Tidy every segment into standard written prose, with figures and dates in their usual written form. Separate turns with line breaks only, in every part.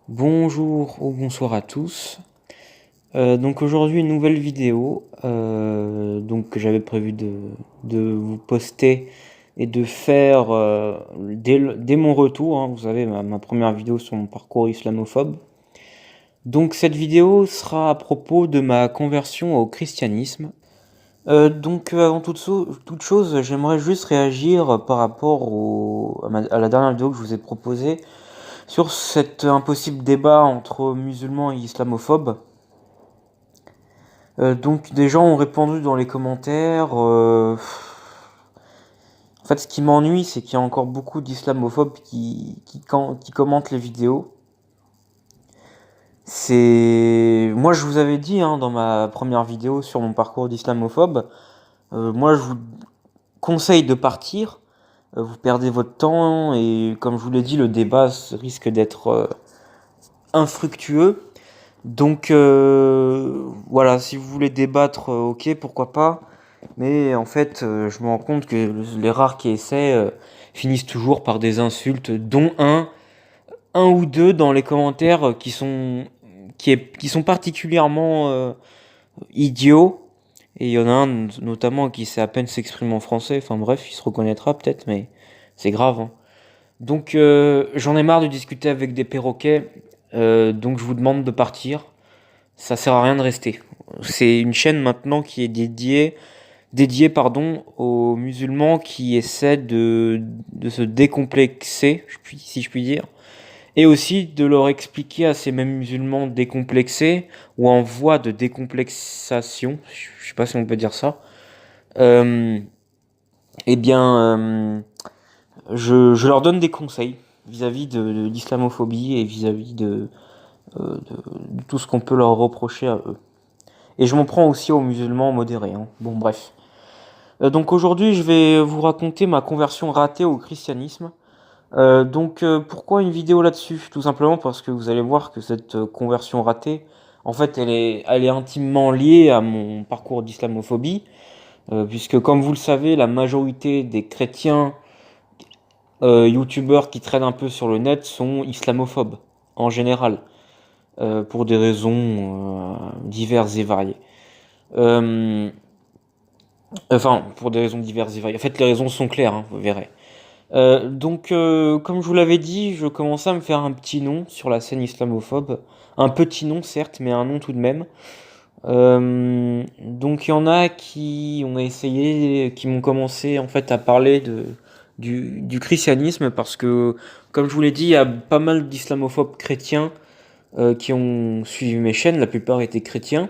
Bonjour ou bonsoir à tous. Donc aujourd'hui une nouvelle vidéo que j'avais prévu de vous poster et de faire dès mon retour, hein, vous savez ma première vidéo sur mon parcours islamophobe. Donc cette vidéo sera à propos de ma conversion au christianisme. Avant toute chose, j'aimerais juste réagir par rapport à la dernière vidéo que je vous ai proposée sur cet impossible débat entre musulmans et islamophobes. Donc des gens ont répondu dans les commentaires. En fait, ce qui m'ennuie, c'est qu'il y a encore beaucoup d'islamophobes qui commentent les vidéos. Moi, je vous avais dit dans ma première vidéo sur mon parcours d'islamophobe, moi, je vous conseille de partir. Vous perdez votre temps et, comme je vous l'ai dit, le débat risque d'être infructueux. Donc voilà, si vous voulez débattre, ok, pourquoi pas. Mais en fait, je me rends compte que les rares qui essaient finissent toujours par des insultes, dont un ou deux dans les commentaires qui sont particulièrement idiots. Et il y en a un notamment qui sait à peine s'exprimer en français. Enfin bref, il se reconnaîtra peut-être, mais c'est grave, hein. Donc j'en ai marre de discuter avec des perroquets. Donc je vous demande de partir. Ça sert à rien de rester. C'est une chaîne maintenant qui est dédiée aux musulmans qui essaient de se décomplexer, si je puis dire, et aussi de leur expliquer à ces mêmes musulmans décomplexés ou en voie de décomplexation, je sais pas si on peut dire ça, euh, eh bien, je leur donne des conseils vis-à-vis de l'islamophobie et vis-à-vis de tout ce qu'on peut leur reprocher à eux. Et je m'en prends aussi aux musulmans modérés, hein. Bon, bref. Donc aujourd'hui, je vais vous raconter ma conversion ratée au christianisme. Pourquoi une vidéo là-dessus? Tout simplement parce que vous allez voir que cette conversion ratée, en fait, elle est intimement liée à mon parcours d'islamophobie, puisque comme vous le savez, la majorité des chrétiens youtubeurs qui traînent un peu sur le net sont islamophobes, en général, pour des raisons diverses et variées. Euh, pour des raisons diverses et variées. En fait, les raisons sont claires, hein, vous verrez. Comme je vous l'avais dit, je commençais à me faire un petit nom sur la scène islamophobe. Un petit nom, certes, mais un nom tout de même. Il y en a qui ont essayé, qui m'ont commencé en fait à parler du christianisme parce que, comme je vous l'ai dit, il y a pas mal d'islamophobes chrétiens qui ont suivi mes chaînes. La plupart étaient chrétiens.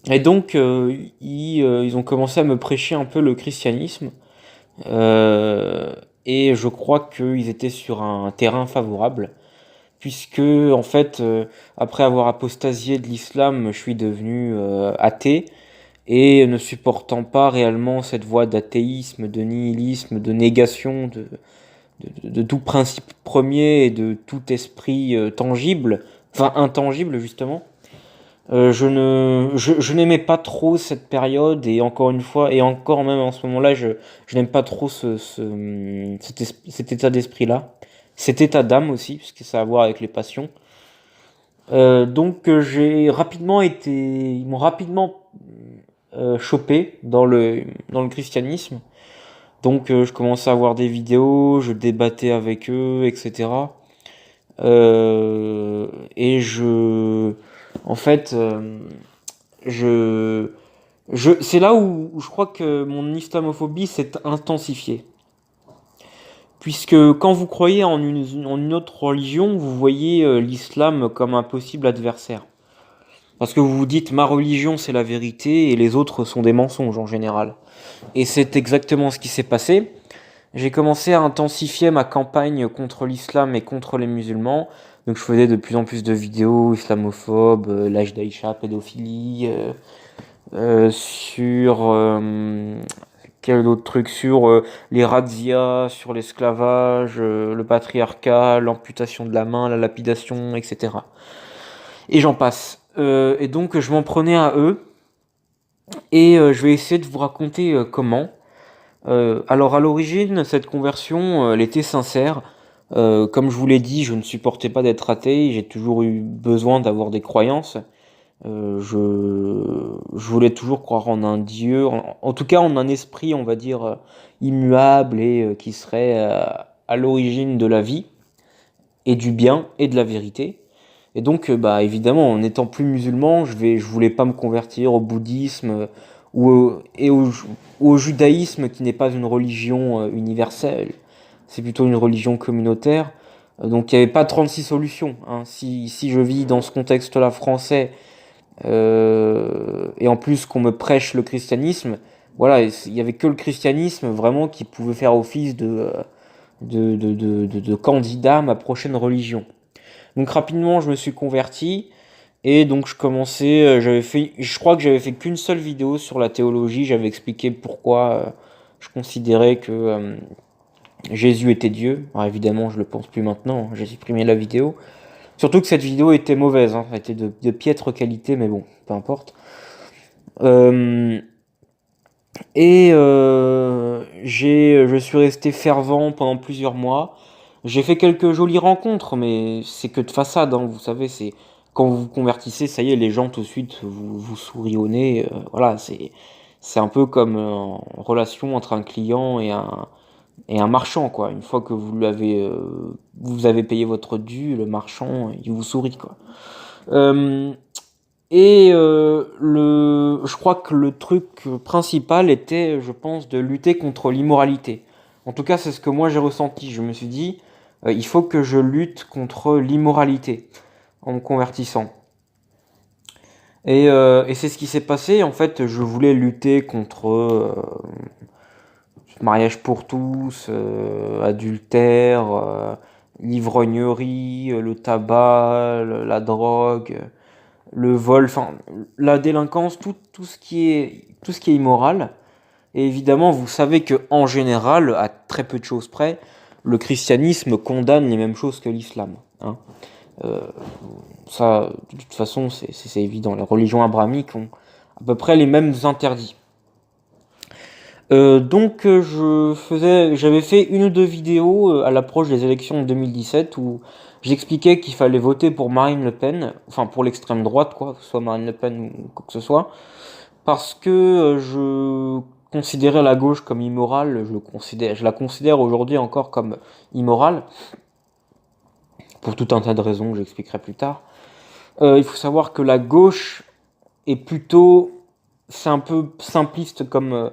Et donc, ils ont commencé à me prêcher un peu le christianisme. Euh, et je crois qu'ils étaient sur un terrain favorable, puisque en fait, après avoir apostasié de l'islam, je suis devenu athée, et ne supportant pas réellement cette voie d'athéisme, de nihilisme, de négation de tout principe premier et de tout esprit tangible, enfin intangible justement. Je n'aimais pas trop cette période et encore une fois, et encore même en ce moment-là, je n'aime pas trop cet état d'esprit-là. Cet état d'âme aussi, puisque ça a à voir avec les passions. Ils m'ont rapidement chopé dans le christianisme. Donc je commençais à voir des vidéos, je débattais avec eux, etc. Euh, et je, en fait, je, c'est là où je crois que mon islamophobie s'est intensifiée. Puisque quand vous croyez en une autre religion, vous voyez l'islam comme un possible adversaire. Parce que vous vous dites, ma religion c'est la vérité et les autres sont des mensonges en général. Et c'est exactement ce qui s'est passé. J'ai commencé à intensifier ma campagne contre l'islam et contre les musulmans. Donc je faisais de plus en plus de vidéos islamophobes, l'âge d'Aïcha, pédophilie, sur quel autre truc, sur les razzias, sur l'esclavage, le patriarcat, l'amputation de la main, la lapidation, etc. Et j'en passe. Et donc je m'en prenais à eux et je vais essayer de vous raconter comment. Alors à l'origine, cette conversion, elle était sincère. Comme je vous l'ai dit, je ne supportais pas d'être athée, j'ai toujours eu besoin d'avoir des croyances. Je voulais toujours croire en un Dieu, en tout cas en un esprit, on va dire, immuable et qui serait à l'origine de la vie et du bien et de la vérité. Et donc, bah évidemment, en étant plus musulman, je voulais pas me convertir au bouddhisme ou au judaïsme, qui n'est pas une religion universelle, c'est plutôt une religion communautaire. Donc, il n'y avait pas 36 solutions, hein. Si je vis dans ce contexte-là français, et en plus qu'on me prêche le christianisme, voilà, il y avait que le christianisme vraiment qui pouvait faire office de candidat à ma prochaine religion. Donc rapidement, je me suis converti et donc je commençais, je crois que j'avais fait qu'une seule vidéo sur la théologie. J'avais expliqué pourquoi je considérais que Jésus était Dieu. Alors évidemment, je le pense plus maintenant. J'ai supprimé la vidéo. Surtout que cette vidéo était mauvaise, hein. Elle était de piètre qualité, mais bon, peu importe. Euh, je suis resté fervent pendant plusieurs mois. J'ai fait quelques jolies rencontres, mais c'est que de façade, hein, vous savez, c'est quand vous vous convertissez, ça y est, les gens tout de suite vous sourient au nez. Voilà, c'est un peu comme en relation entre un client et un marchand, quoi. Une fois que vous avez payé votre dû, le marchand, il vous sourit, quoi. Euh, je crois que le truc principal était, je pense, de lutter contre l'immoralité. En tout cas, c'est ce que moi j'ai ressenti. Je me suis dit, il faut que je lutte contre l'immoralité en me convertissant. Et c'est ce qui s'est passé. En fait, je voulais lutter contre mariage pour tous, adultère, l'ivrognerie, le tabac, la drogue, le vol, enfin la délinquance, tout ce qui est immoral. Et évidemment, vous savez que en général, à très peu de choses près, le christianisme condamne les mêmes choses que l'islam, hein. Euh, Ça, de toute façon, c'est évident. Les religions abrahamiques ont à peu près les mêmes interdits. J'avais fait une ou deux vidéos à l'approche des élections de 2017 où j'expliquais qu'il fallait voter pour Marine Le Pen, enfin pour l'extrême droite, quoi, que ce soit Marine Le Pen ou quoi que ce soit, parce que je considérais la gauche comme immorale, je la considère aujourd'hui encore comme immorale, pour tout un tas de raisons que j'expliquerai plus tard. Il faut savoir que la gauche est plutôt, c'est un peu simpliste comme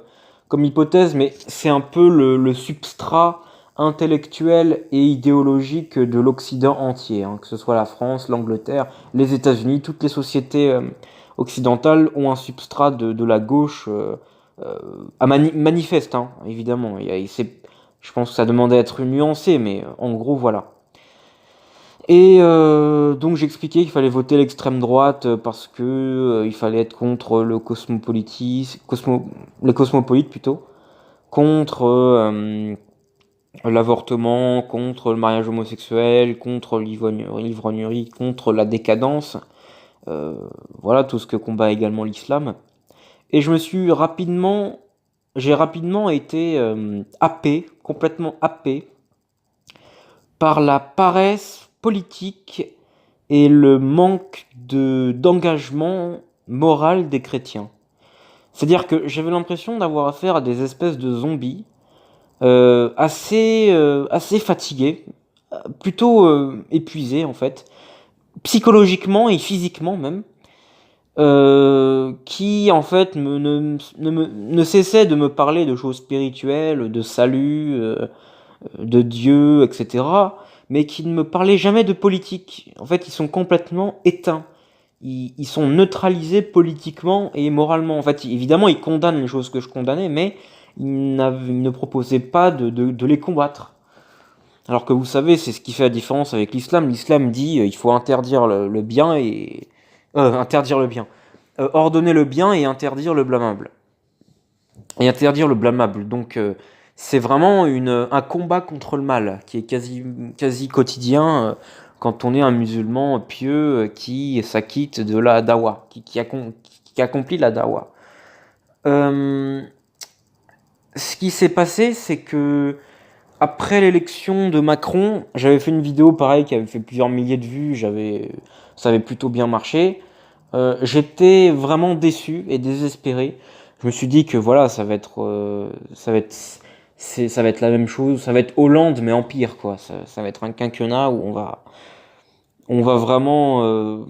hypothèse, mais c'est un peu le substrat intellectuel et idéologique de l'Occident entier, hein, que ce soit la France, l'Angleterre, les États-Unis, toutes les sociétés occidentales ont un substrat de la gauche manifeste, hein, évidemment. Je pense que ça demandait à être nuancé, mais en gros, voilà. Donc j'expliquais qu'il fallait voter l'extrême droite parce que il fallait être contre les cosmopolites plutôt, contre l'avortement, contre le mariage homosexuel, contre l'ivrognerie, contre la décadence, euh, voilà tout ce que combat également l'islam. Et j'ai rapidement été happé, complètement happé par la paresse politique et le manque d'engagement moral des chrétiens. C'est-à-dire que j'avais l'impression d'avoir affaire à des espèces de zombies assez fatigués, plutôt épuisés en fait, psychologiquement et physiquement même, qui en fait ne cessaient de me parler de choses spirituelles, de salut, de Dieu, etc., mais qui ne me parlaient jamais de politique. En fait, ils sont complètement éteints. Ils sont neutralisés politiquement et moralement. En fait, évidemment, ils condamnent les choses que je condamnais, mais ils ne proposaient pas de les combattre. Alors que vous savez, c'est ce qui fait la différence avec l'islam. L'islam dit il faut interdire le bien et... interdire le bien. Ordonner le bien et interdire le blâmable. Et interdire le blâmable. Donc c'est vraiment un combat contre le mal qui est quasi quotidien quand on est un musulman pieux qui s'acquitte de la dawa, qui accomplit la dawa. Euh, Ce qui s'est passé, c'est que après l'élection de Macron, j'avais fait une vidéo pareil qui avait fait plusieurs milliers de vues, ça avait plutôt bien marché. J'étais vraiment déçu et désespéré. Je me suis dit que voilà, ça va être la même chose, ça va être Hollande mais en pire quoi. Ça va être un quinquennat où on va vraiment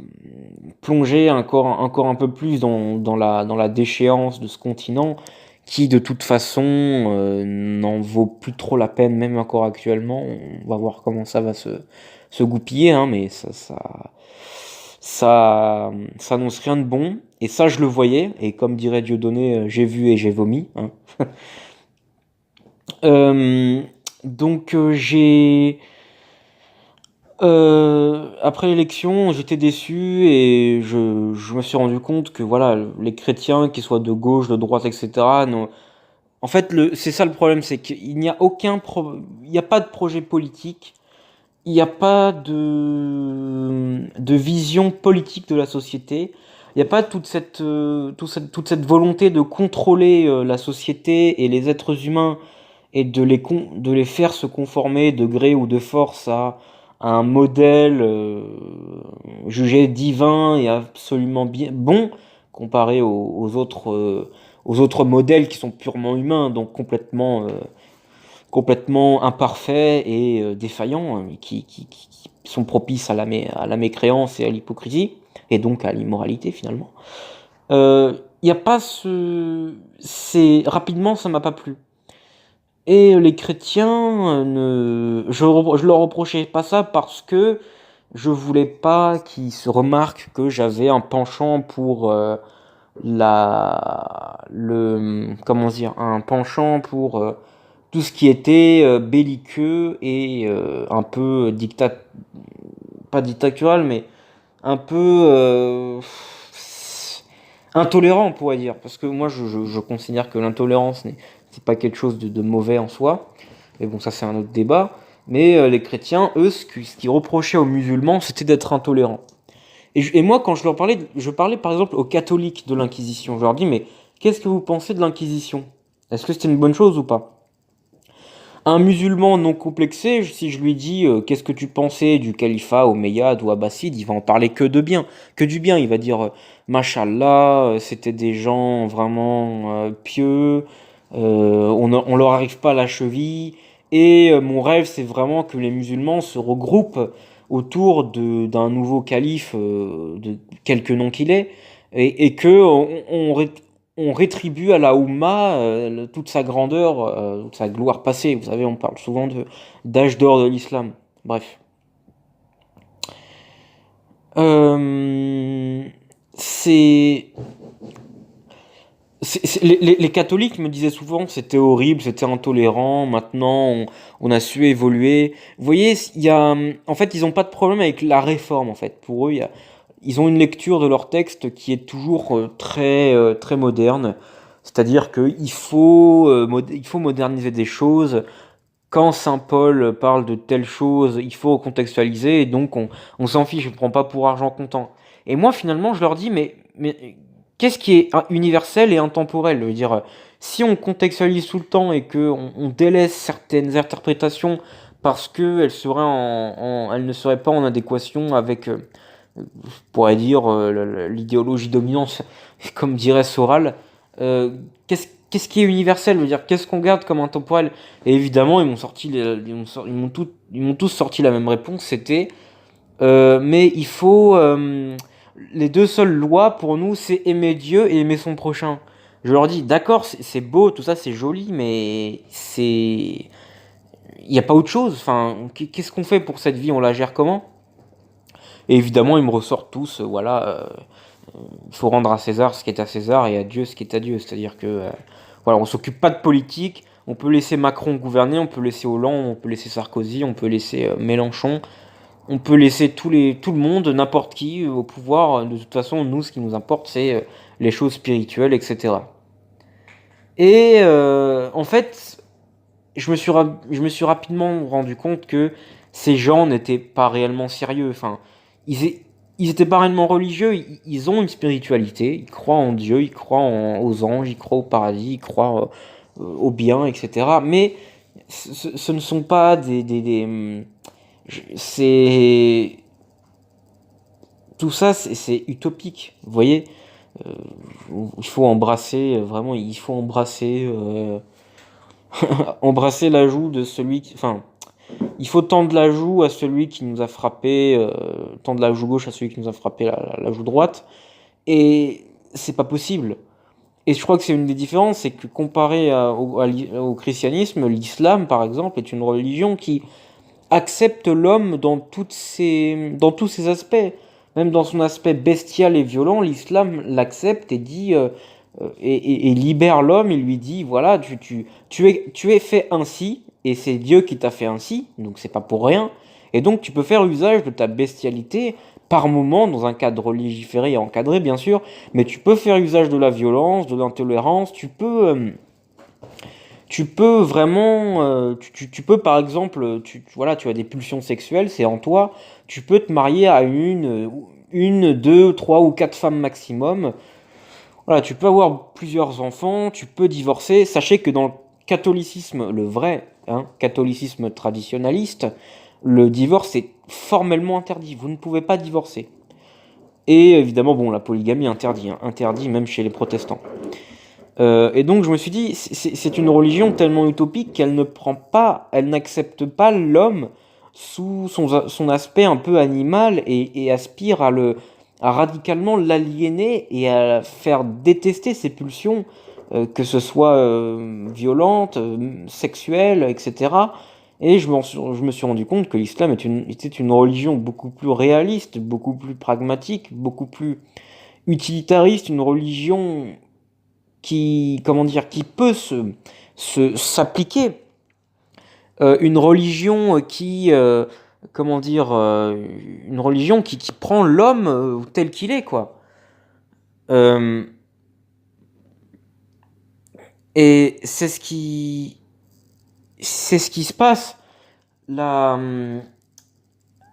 plonger encore un peu plus dans la déchéance de ce continent qui de toute façon n'en vaut plus trop la peine, même encore actuellement. On va voir comment ça va se goupiller, hein, mais ça annonce rien de bon. Et ça, je le voyais, et comme dirait Dieudonné, j'ai vu et j'ai vomi, hein. Euh, donc après l'élection, j'étais déçu et je me suis rendu compte que voilà, les chrétiens, qu'ils soient de gauche, de droite, etc., non. En fait, c'est ça le problème, c'est qu'il n'y a il n'y a pas de projet politique, il n'y a pas de vision politique de la société, il n'y a pas toute cette volonté de contrôler la société et les êtres humains et de les faire se conformer de gré ou de force à un modèle jugé divin et absolument bien, bon comparé aux autres modèles qui sont purement humains, donc complètement imparfaits et défaillants, qui sont propices à la mécréance et à l'hypocrisie, et donc à l'immoralité finalement. Il y a pas rapidement, ça m'a pas plu. Et les chrétiens, je leur reprochais pas ça parce que je voulais pas qu'ils se remarquent que j'avais un penchant pour comment dire, un penchant pour tout ce qui était belliqueux et un peu pas dictatorial, mais un peu intolérant, on pourrait dire. Parce que moi, je considère que l'intolérance c'est pas quelque chose de mauvais en soi. Mais bon, ça, c'est un autre débat. Mais les chrétiens, eux, ce qu'ils reprochaient aux musulmans, c'était d'être intolérants. Et moi, quand je leur parlais, je parlais par exemple aux catholiques de l'Inquisition. Je leur dis, mais qu'est-ce que vous pensez de l'Inquisition? Est-ce que c'était une bonne chose ou pas? Un musulman non complexé, si je lui dis qu'est-ce que tu pensais du califat omeyyade ou abbasside, il va en parler que de bien, que du bien. Il va dire Mashallah, c'était des gens vraiment pieux, on leur arrive pas à la cheville. Et mon rêve, c'est vraiment que les musulmans se regroupent autour d'un nouveau calife, de quelque nom qu'il est, et que on rétribue à la Oumma toute sa grandeur, toute sa gloire passée. Vous savez, on parle souvent d'âge d'or de l'islam. Bref. Euh, c'est, les catholiques me disaient souvent que c'était horrible, c'était intolérant. Maintenant, on a su évoluer. Vous voyez, en fait, ils n'ont pas de problème avec la réforme. En fait, pour eux, ils ont une lecture de leur texte qui est toujours très moderne. C'est-à-dire il faut moderniser des choses. Quand Saint Paul parle de telle chose, il faut contextualiser, et donc on s'en fiche, on ne prend pas pour argent comptant. Et moi, finalement, je leur dis, mais qu'est-ce qui est universel et intemporel? Je veux dire, si on contextualise tout le temps et que on délaisse certaines interprétations parce qu'elles elles ne seraient pas en adéquation avec, je pourrais dire, l'idéologie dominante, comme dirait Soral, qu'est-ce qui est universel? Je veux dire, qu'est-ce qu'on garde comme intemporel? Et évidemment, ils m'ont tous sorti la même réponse, c'était mais les deux seules lois pour nous, c'est aimer Dieu et aimer son prochain. Je leur dis, d'accord, c'est beau, tout ça, c'est joli, mais il n'y a pas autre chose. Enfin, qu'est-ce qu'on fait pour cette vie? On la gère comment? Et évidemment, ils me ressortent tous, voilà, il faut rendre à César ce qui est à César et à Dieu ce qui est à Dieu. C'est-à-dire que, voilà, on s'occupe pas de politique. On peut laisser Macron gouverner, on peut laisser Hollande, on peut laisser Sarkozy, on peut laisser Mélenchon. On peut laisser tout le monde, n'importe qui, au pouvoir. De toute façon, nous, ce qui nous importe, c'est les choses spirituelles, etc. Et en fait, je me suis rapidement rendu compte que ces gens n'étaient pas réellement sérieux. Enfin, ils, ils étaient pas réellement religieux. Ils ont une spiritualité. Ils croient en Dieu, aux anges, ils croient au paradis, ils croient au bien, etc. Mais Ce ne sont pas c'est tout ça, c'est utopique. Vous voyez, Euh, il faut embrasser vraiment, il faut embrasser embrasser la joue de celui qui, enfin, il faut tendre la joue à celui qui nous a frappé, tendre la joue gauche à celui qui nous a frappé la joue droite. Et c'est pas possible. Et je crois que c'est une des différences, c'est que comparé au christianisme, l'islam, par exemple, est une religion qui accepte l'homme dans tous ses aspects. Même dans son aspect bestial et violent, l'islam l'accepte et dit et libère l'homme. Il lui dit voilà, tu es fait ainsi et c'est Dieu qui t'a fait ainsi, donc c'est pas pour rien. Et donc tu peux faire usage de ta bestialité par moment dans un cadre légiféré et encadré bien sûr, mais tu peux faire usage de la violence, de l'intolérance. Tu peux vraiment, tu peux par exemple, voilà, tu as des pulsions sexuelles, c'est en toi. Tu peux te marier à une, deux, trois ou quatre femmes maximum. Voilà, tu peux avoir plusieurs enfants, tu peux divorcer. Sachez que dans le catholicisme, le vrai, hein, catholicisme traditionnaliste, le divorce est formellement interdit. Vous ne pouvez pas divorcer. Et évidemment, bon, la polygamie est interdit, hein, interdit même chez les protestants. Et donc je me suis dit, c'est une religion tellement utopique qu'elle ne prend pas, elle n'accepte pas l'homme sous son aspect un peu animal et aspire à radicalement l'aliéner et à faire détester ses pulsions, que ce soit violentes, sexuelles, etc. Et je me suis rendu compte que l'islam était une religion beaucoup plus réaliste, beaucoup plus pragmatique, beaucoup plus utilitariste, une religion qui, comment dire, qui peut s'appliquer, une religion comment dire, une religion qui prend l'homme tel qu'il est, quoi. Euh, et c'est ce qui se passe. Là,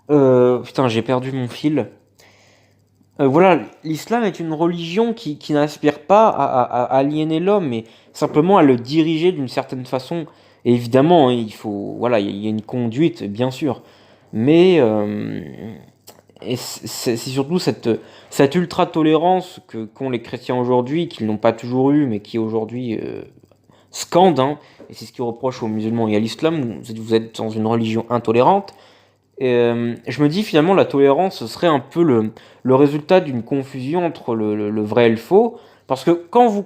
putain, j'ai perdu mon fil. Voilà, l'islam est une religion qui n'aspire pas à aliéner l'homme, mais simplement à le diriger d'une certaine façon. Et évidemment, hein, il faut, voilà, il y a une conduite, bien sûr, mais et c'est surtout cette ultra-tolérance qu'ont les chrétiens aujourd'hui, qu'ils n'ont pas toujours eu, mais qui aujourd'hui scandent, hein, et c'est ce qu'ils reprochent aux musulmans et à l'islam. Vous êtes dans une religion intolérante. Et, je me dis finalement la tolérance ce serait un peu le résultat d'une confusion entre le vrai et le faux. Parce que quand vous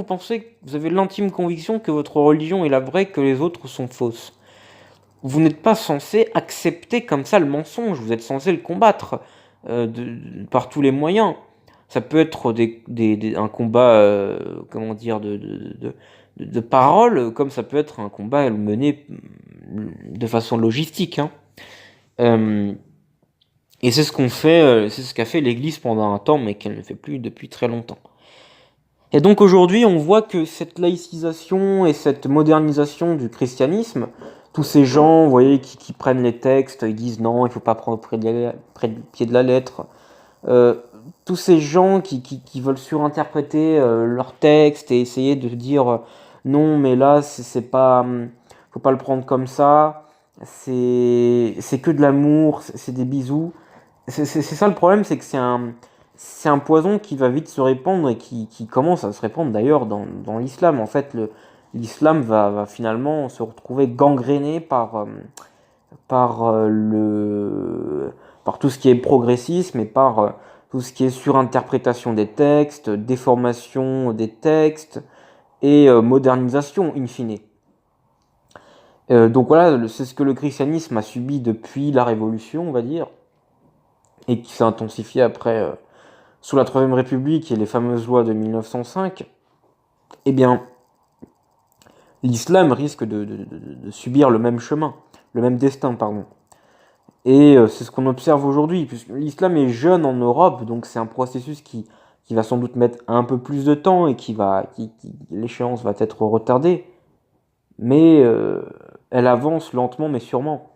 pensez, vous avez l'intime conviction que votre religion est la vraie, que les autres sont fausses. Vous n'êtes pas censé accepter comme ça le mensonge, vous êtes censé le combattre par tous les moyens. Ça peut être un combat, comment dire, de parole, comme ça peut être un combat mené de façon logistique, hein. Euh, et c'est ce qu'on fait, c'est ce qu'a fait l'Église pendant un temps, mais qu'elle ne fait plus depuis très longtemps. Et donc aujourd'hui, on voit que cette laïcisation et cette modernisation du christianisme, tous ces gens, vous voyez, qui prennent les textes, ils disent non, il ne faut pas prendre près du pied de la lettre. Euh, Tous ces gens qui veulent surinterpréter leurs textes et essayer de dire non, mais là, c'est pas, faut pas le prendre comme ça. C'est que de l'amour, c'est des bisous. C'est ça le problème, c'est que c'est un poison qui va vite se répandre et qui commence à se répandre d'ailleurs dans l'islam. En fait, l'islam va finalement se retrouver gangréné par, par tout ce qui est progressisme et par tout ce qui est surinterprétation des textes, déformation des textes et modernisation in fine. Donc voilà, c'est ce que le christianisme a subi depuis la Révolution, on va dire, et qui s'est intensifié après sous la Troisième République et les fameuses lois de 1905. Eh bien, l'islam risque de subir le même chemin, le même destin, pardon. Et c'est ce qu'on observe aujourd'hui, puisque l'islam est jeune en Europe, donc c'est un processus qui va sans doute mettre un peu plus de temps et l'échéance va être retardée, mais elle avance lentement mais sûrement.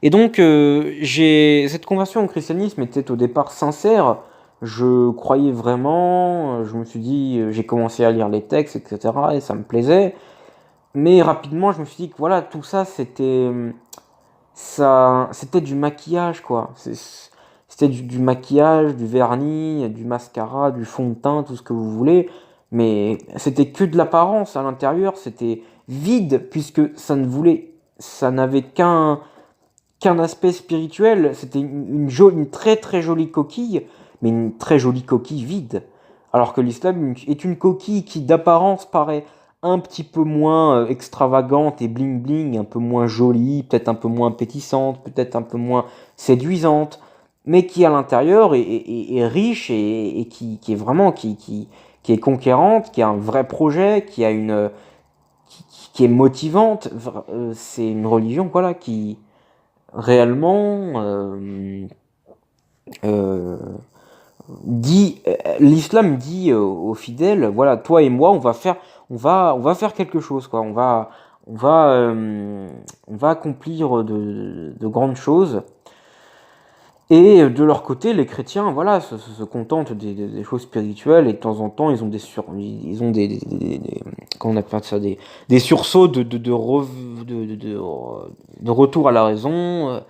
Et donc, cette conversion au christianisme était au départ sincère. Je croyais vraiment, je me suis dit, j'ai commencé à lire les textes, etc., et ça me plaisait. Mais rapidement, je me suis dit que voilà, tout ça, c'était du maquillage, quoi. C'était du maquillage, du vernis, du mascara, du fond de teint, tout ce que vous voulez. Mais c'était que de l'apparence à l'intérieur, c'était vide, puisque ça n'avait qu'un aspect spirituel. C'était une très très jolie coquille, mais une très jolie coquille vide. Alors que l'islam est une coquille qui d'apparence paraît un petit peu moins extravagante et bling bling, un peu moins jolie, peut-être un peu moins appétissante, peut-être un peu moins séduisante, mais qui à l'intérieur est riche et qui est vraiment qui est conquérante, qui a un vrai projet, qui est motivante. C'est une religion voilà qui réellement euh, l'islam dit aux fidèles, voilà, toi et moi, on va faire quelque chose, quoi. On va, euh, on va accomplir de grandes choses. Et de leur côté, les chrétiens, voilà, se contentent des choses spirituelles et de temps en temps, ils ont comment on appelle ça, des sursauts de retour à la raison.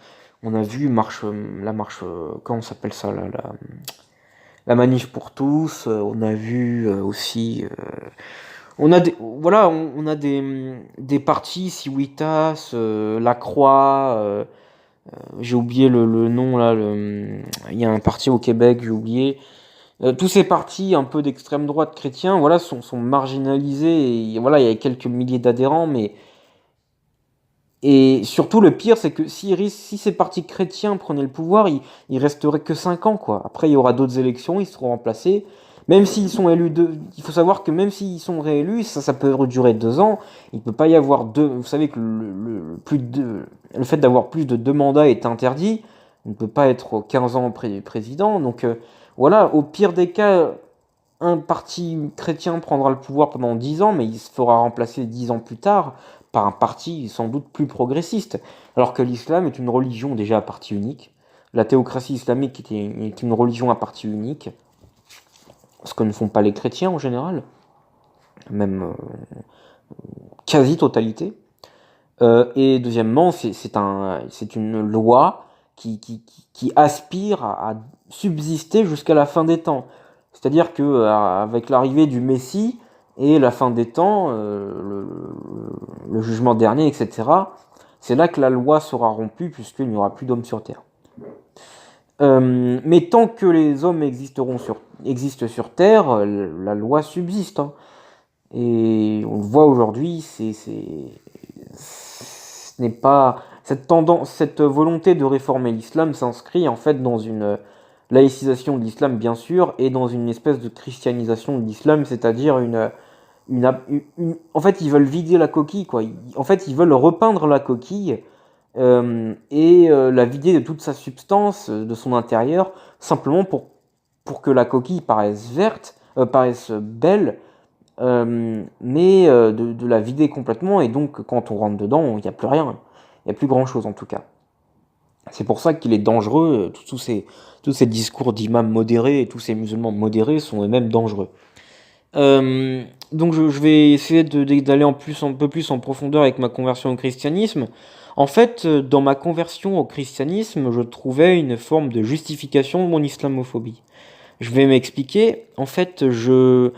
On a vu la marche, comment on s'appelle ça, la manif pour tous. On a vu aussi, on a des partis, Civitas, La Croix. J'ai oublié le nom là. Il y a un parti au Québec, j'ai oublié. Tous ces partis un peu d'extrême droite chrétiens, voilà, sont marginalisés. Et, voilà, il y a quelques milliers d'adhérents, mais et surtout le pire, c'est que si ces partis chrétiens prenaient le pouvoir, il resterait que 5 ans, quoi. Après, il y aura d'autres élections, ils seront remplacés. Même s'ils sont élus, il faut savoir que même s'ils sont réélus, ça peut durer 2 ans. Il peut pas y avoir deux. Vous savez que le fait d'avoir plus de 2 mandats est interdit. On ne peut pas être 15 ans président. Donc voilà, au pire des cas, un parti chrétien prendra le pouvoir pendant 10 ans, mais il se fera remplacer 10 ans plus tard par un parti sans doute plus progressiste. Alors que l'islam est une religion déjà à parti unique. La théocratie islamique est une religion à parti unique, ce que ne font pas les chrétiens en général, même quasi-totalité. Et deuxièmement, c'est une loi qui aspire à subsister jusqu'à la fin des temps. C'est-à-dire que avec l'arrivée du Messie et la fin des temps, le jugement dernier, etc., c'est là que la loi sera rompue puisqu'il n'y aura plus d'hommes sur Terre. Mais tant que les hommes existent sur Terre, la loi subsiste, hein. Et on le voit aujourd'hui, ce n'est pas cette tendance, cette volonté de réformer l'islam s'inscrit en fait dans une laïcisation de l'islam bien sûr et dans une espèce de christianisation de l'islam, c'est-à-dire en fait ils veulent vider la coquille quoi. En fait ils veulent repeindre la coquille la vider de toute sa substance, de son intérieur, simplement pour que la coquille paraisse verte, paraisse belle mais de la vider complètement, et donc quand on rentre dedans, il n'y a plus rien. Il n'y a plus grand-chose en tout cas. C'est pour ça qu'il est dangereux, tous ces discours d'imams modérés et tous ces musulmans modérés sont eux-mêmes dangereux. Donc je vais essayer d'aller un peu plus en profondeur avec ma conversion au christianisme. En fait, dans ma conversion au christianisme, je trouvais une forme de justification de mon islamophobie. Je vais m'expliquer. En fait, je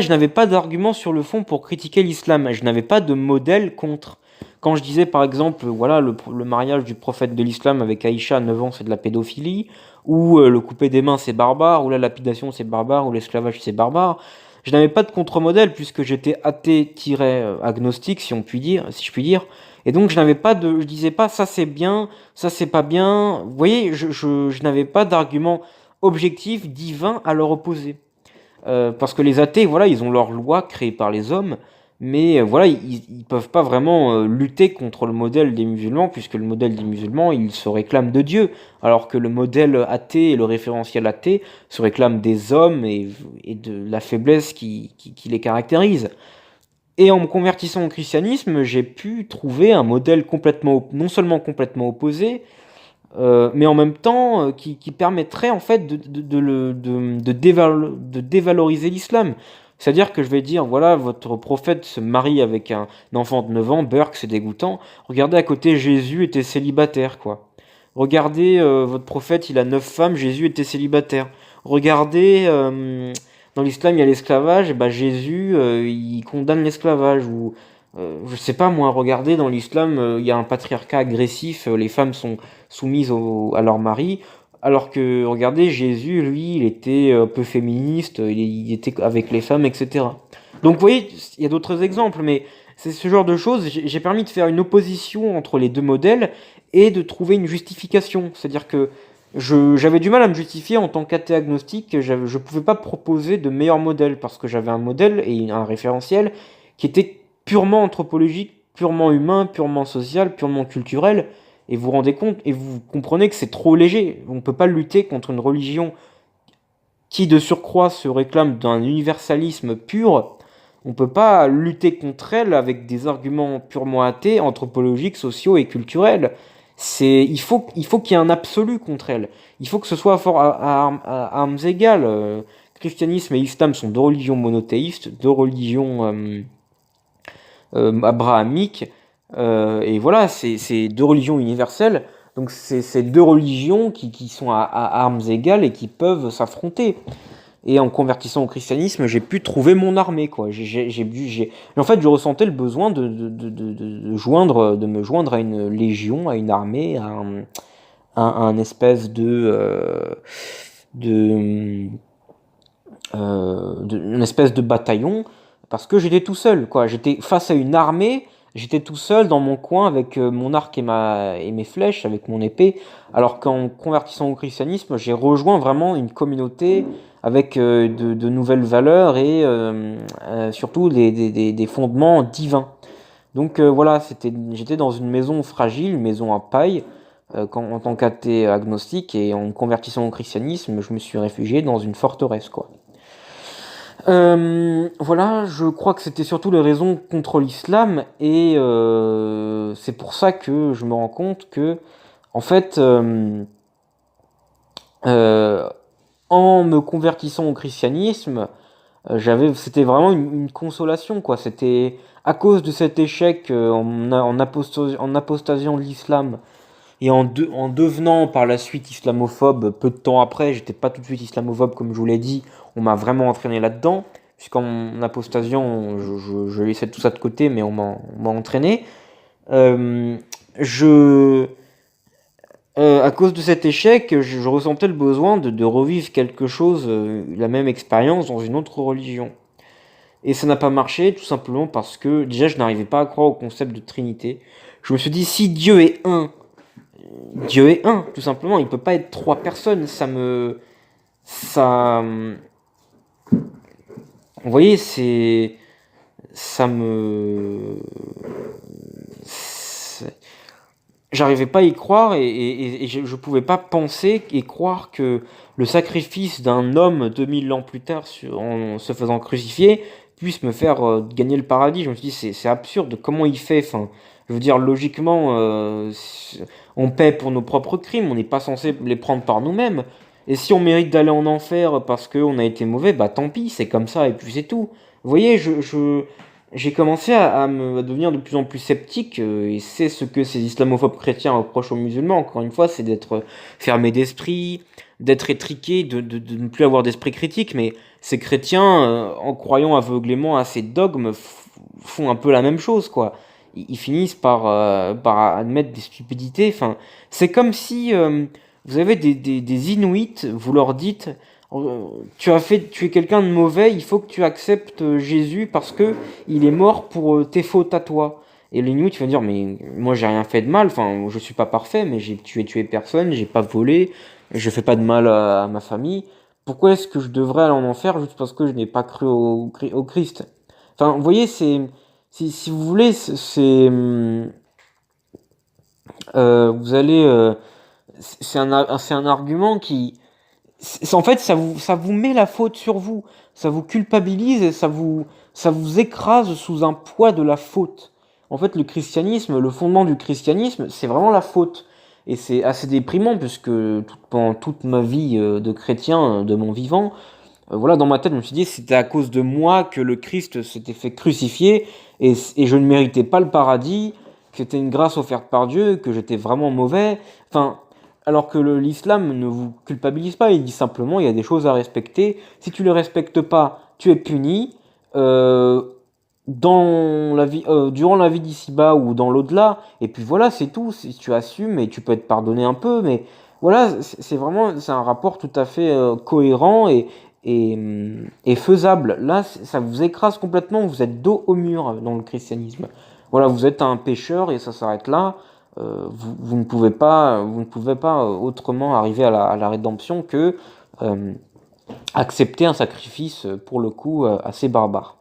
n'avais pas d'argument sur le fond pour critiquer l'islam. Je n'avais pas de modèle contre. Quand je disais, par exemple, voilà, le mariage du prophète de l'islam avec Aïcha à 9 ans, c'est de la pédophilie, ou le couper des mains, c'est barbare, ou la lapidation, c'est barbare, ou l'esclavage, c'est barbare. Je n'avais pas de contre-modèle puisque j'étais athée-agnostique, si je puis dire. Et donc, je disais pas ça c'est bien, ça c'est pas bien. Vous voyez, je n'avais pas d'argument objectif, divin à leur opposer. Parce que les athées, voilà, ils ont leurs lois créées par les hommes, mais voilà, ils peuvent pas vraiment lutter contre le modèle des musulmans, puisque le modèle des musulmans, il se réclame de Dieu, alors que le modèle athée et le référentiel athée se réclament des hommes et de la faiblesse qui les caractérise. Et en me convertissant au christianisme, j'ai pu trouver un modèle non seulement complètement opposé, mais en même temps qui permettrait en fait de dévaloriser l'islam. C'est-à-dire que je vais dire, voilà, votre prophète se marie avec un enfant de 9 ans, Burke, c'est dégoûtant. Regardez à côté, Jésus était célibataire, quoi. Regardez, votre prophète, il a 9 femmes, Jésus était célibataire. Regardez, dans l'islam, il y a l'esclavage, et bah Jésus, il condamne l'esclavage. Ou, je sais pas moi, regardez, dans l'islam, il y a un patriarcat agressif, les femmes sont soumises à leur mari. Alors que, regardez, Jésus, lui, il était un peu féministe, il était avec les femmes, etc. Donc, vous voyez, il y a d'autres exemples, mais c'est ce genre de choses. J'ai permis de faire une opposition entre les deux modèles et de trouver une justification. C'est-à-dire que j'avais du mal à me justifier en tant qu'athée agnostique. Je ne pouvais pas proposer de meilleur modèle parce que j'avais un modèle et un référentiel qui était purement anthropologique, purement humain, purement social, purement culturel. Et vous vous rendez compte et vous comprenez que c'est trop léger. On ne peut pas lutter contre une religion qui, de surcroît, se réclame d'un universalisme pur. On ne peut pas lutter contre elle avec des arguments purement athées, anthropologiques, sociaux et culturels. Il faut qu'il y ait un absolu contre elle. Il faut que ce soit fort à armes égales. Christianisme et islam sont deux religions monothéistes, deux religions abrahamiques. Et voilà, c'est deux religions universelles. Donc c'est deux religions qui sont à armes égales et qui peuvent s'affronter. Et en convertissant au christianisme, j'ai pu trouver mon armée, quoi. En fait, je ressentais le besoin de me joindre à une légion, à une armée, à un espèce de, une espèce de bataillon, parce que j'étais tout seul, quoi. J'étais face à une armée, j'étais tout seul dans mon coin avec mon arc et mes flèches, avec mon épée, alors qu'en convertissant au christianisme, j'ai rejoint vraiment une communauté avec de nouvelles valeurs et surtout des fondements divins. Donc voilà, j'étais dans une maison fragile, une maison à paille, en tant qu'athée agnostique, et en convertissant au christianisme, je me suis réfugié dans une forteresse, quoi. Voilà, je crois que c'était surtout les raisons contre l'islam, et c'est pour ça que je me rends compte que, en fait, euh, en me convertissant au christianisme, c'était vraiment une consolation, quoi. C'était à cause de cet échec en apostasiant de l'islam et en devenant par la suite islamophobe peu de temps après. J'étais pas tout de suite islamophobe comme je vous l'ai dit, on m'a vraiment entraîné là-dedans, puisqu'en apostasiant, je laissais tout ça de côté, mais on m'a entraîné. Euh, je, à cause de cet échec, je ressentais le besoin de revivre quelque chose, la même expérience dans une autre religion. Et ça n'a pas marché, tout simplement parce que déjà je n'arrivais pas à croire au concept de Trinité. Je me suis dit, si Dieu est un, Dieu est un, tout simplement. Il peut pas être trois personnes. Ça, vous voyez, ça me, c'est- j'arrivais pas à y croire et je pouvais pas penser et croire que le sacrifice d'un homme 2000 ans plus tard en se faisant crucifier puisse me faire gagner le paradis. Je me suis dit, c'est absurde. Comment il fait? Enfin, je veux dire, logiquement, on paie pour nos propres crimes. On n'est pas censé les prendre par nous-mêmes. Et si on mérite d'aller en enfer parce qu'on a été mauvais, bah tant pis, c'est comme ça et puis c'est tout. Vous voyez, j'ai commencé à devenir de plus en plus sceptique, et c'est ce que ces islamophobes chrétiens reprochent aux musulmans, encore une fois, c'est d'être fermé d'esprit, d'être étriqué, de ne plus avoir d'esprit critique, mais ces chrétiens, en croyant aveuglément à ces dogmes, font un peu la même chose, quoi. Ils finissent par admettre des stupidités, enfin, c'est comme si vous avez des Inuits, vous leur dites tu es quelqu'un de mauvais, il faut que tu acceptes Jésus parce que il est mort pour tes fautes à toi. Et l'Inuit, tu vas dire, mais moi j'ai rien fait de mal, enfin je suis pas parfait, mais j'ai tué personne, j'ai pas volé, je fais pas de mal à ma famille. Pourquoi est-ce que je devrais aller en enfer juste parce que je n'ai pas cru au Christ? Enfin, vous voyez, si vous voulez, vous allez, c'est un argument qui en fait, ça vous met la faute sur vous, ça vous culpabilise et ça vous écrase sous un poids de la faute. En fait, le christianisme, le fondement du christianisme, c'est vraiment la faute. Et c'est assez déprimant puisque pendant toute ma vie de chrétien, de mon vivant, voilà, dans ma tête, je me suis dit, c'était à cause de moi que le Christ s'était fait crucifier et je ne méritais pas le paradis, que c'était une grâce offerte par Dieu, que j'étais vraiment mauvais. Enfin, alors que l'islam ne vous culpabilise pas, il dit simplement, il y a des choses à respecter. Si tu les respectes pas, tu es puni. Euh, durant la vie d'ici-bas ou dans l'au-delà, et puis voilà, c'est tout. Si tu assumes et tu peux être pardonné un peu, mais voilà, c'est un rapport tout à fait cohérent et faisable. Là, ça vous écrase complètement, vous êtes dos au mur dans le christianisme. Voilà, vous êtes un pécheur et ça s'arrête là. Vous vous ne pouvez pas autrement arriver à la rédemption que euh, accepter un sacrifice pour le coup assez barbare.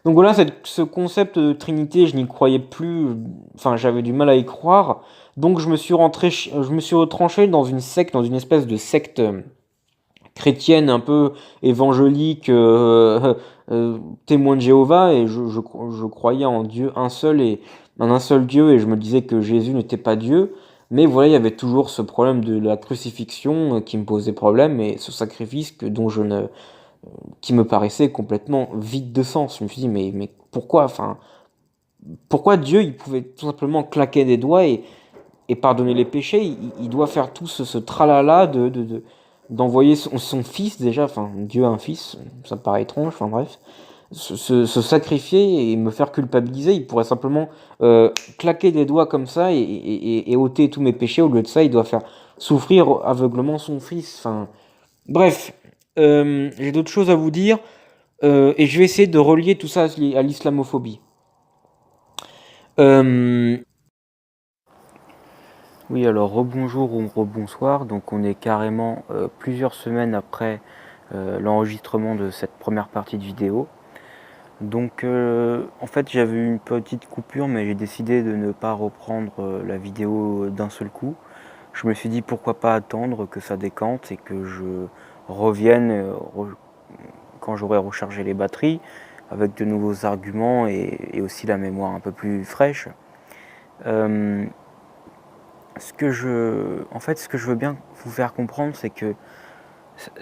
Donc voilà, ce concept de Trinité, je n'y croyais plus, enfin j'avais du mal à y croire, donc je me suis retranché dans une secte, dans une espèce de secte chrétienne un peu évangélique, témoin de Jéhovah, et je croyais en Dieu un seul et en un seul Dieu, et je me disais que Jésus n'était pas Dieu, mais voilà, il y avait toujours ce problème de la crucifixion qui me posait problème, et ce sacrifice dont je ne qui me paraissait complètement vide de sens. Je me suis dit, mais pourquoi, enfin, pourquoi Dieu, il pouvait tout simplement claquer des doigts et pardonner les péchés, il doit faire tout ce tralala d'envoyer son fils déjà, enfin, Dieu a un fils, ça me paraît étrange, enfin bref, se sacrifier et me faire culpabiliser, il pourrait simplement claquer des doigts comme ça et ôter tous mes péchés, au lieu de ça, il doit faire souffrir aveuglement son fils, enfin, bref, j'ai d'autres choses à vous dire. Et je vais essayer de relier tout ça à l'islamophobie. Euh, oui, alors rebonjour ou rebonsoir. Donc on est carrément plusieurs semaines après l'enregistrement de cette première partie de vidéo. Donc en fait j'avais eu une petite coupure, mais j'ai décidé de ne pas reprendre la vidéo d'un seul coup. Je me suis dit pourquoi pas attendre que ça décante et que je revienne quand j'aurai rechargé les batteries avec de nouveaux arguments et aussi la mémoire un peu plus fraîche. Euh, ce que je veux bien vous faire comprendre, c'est que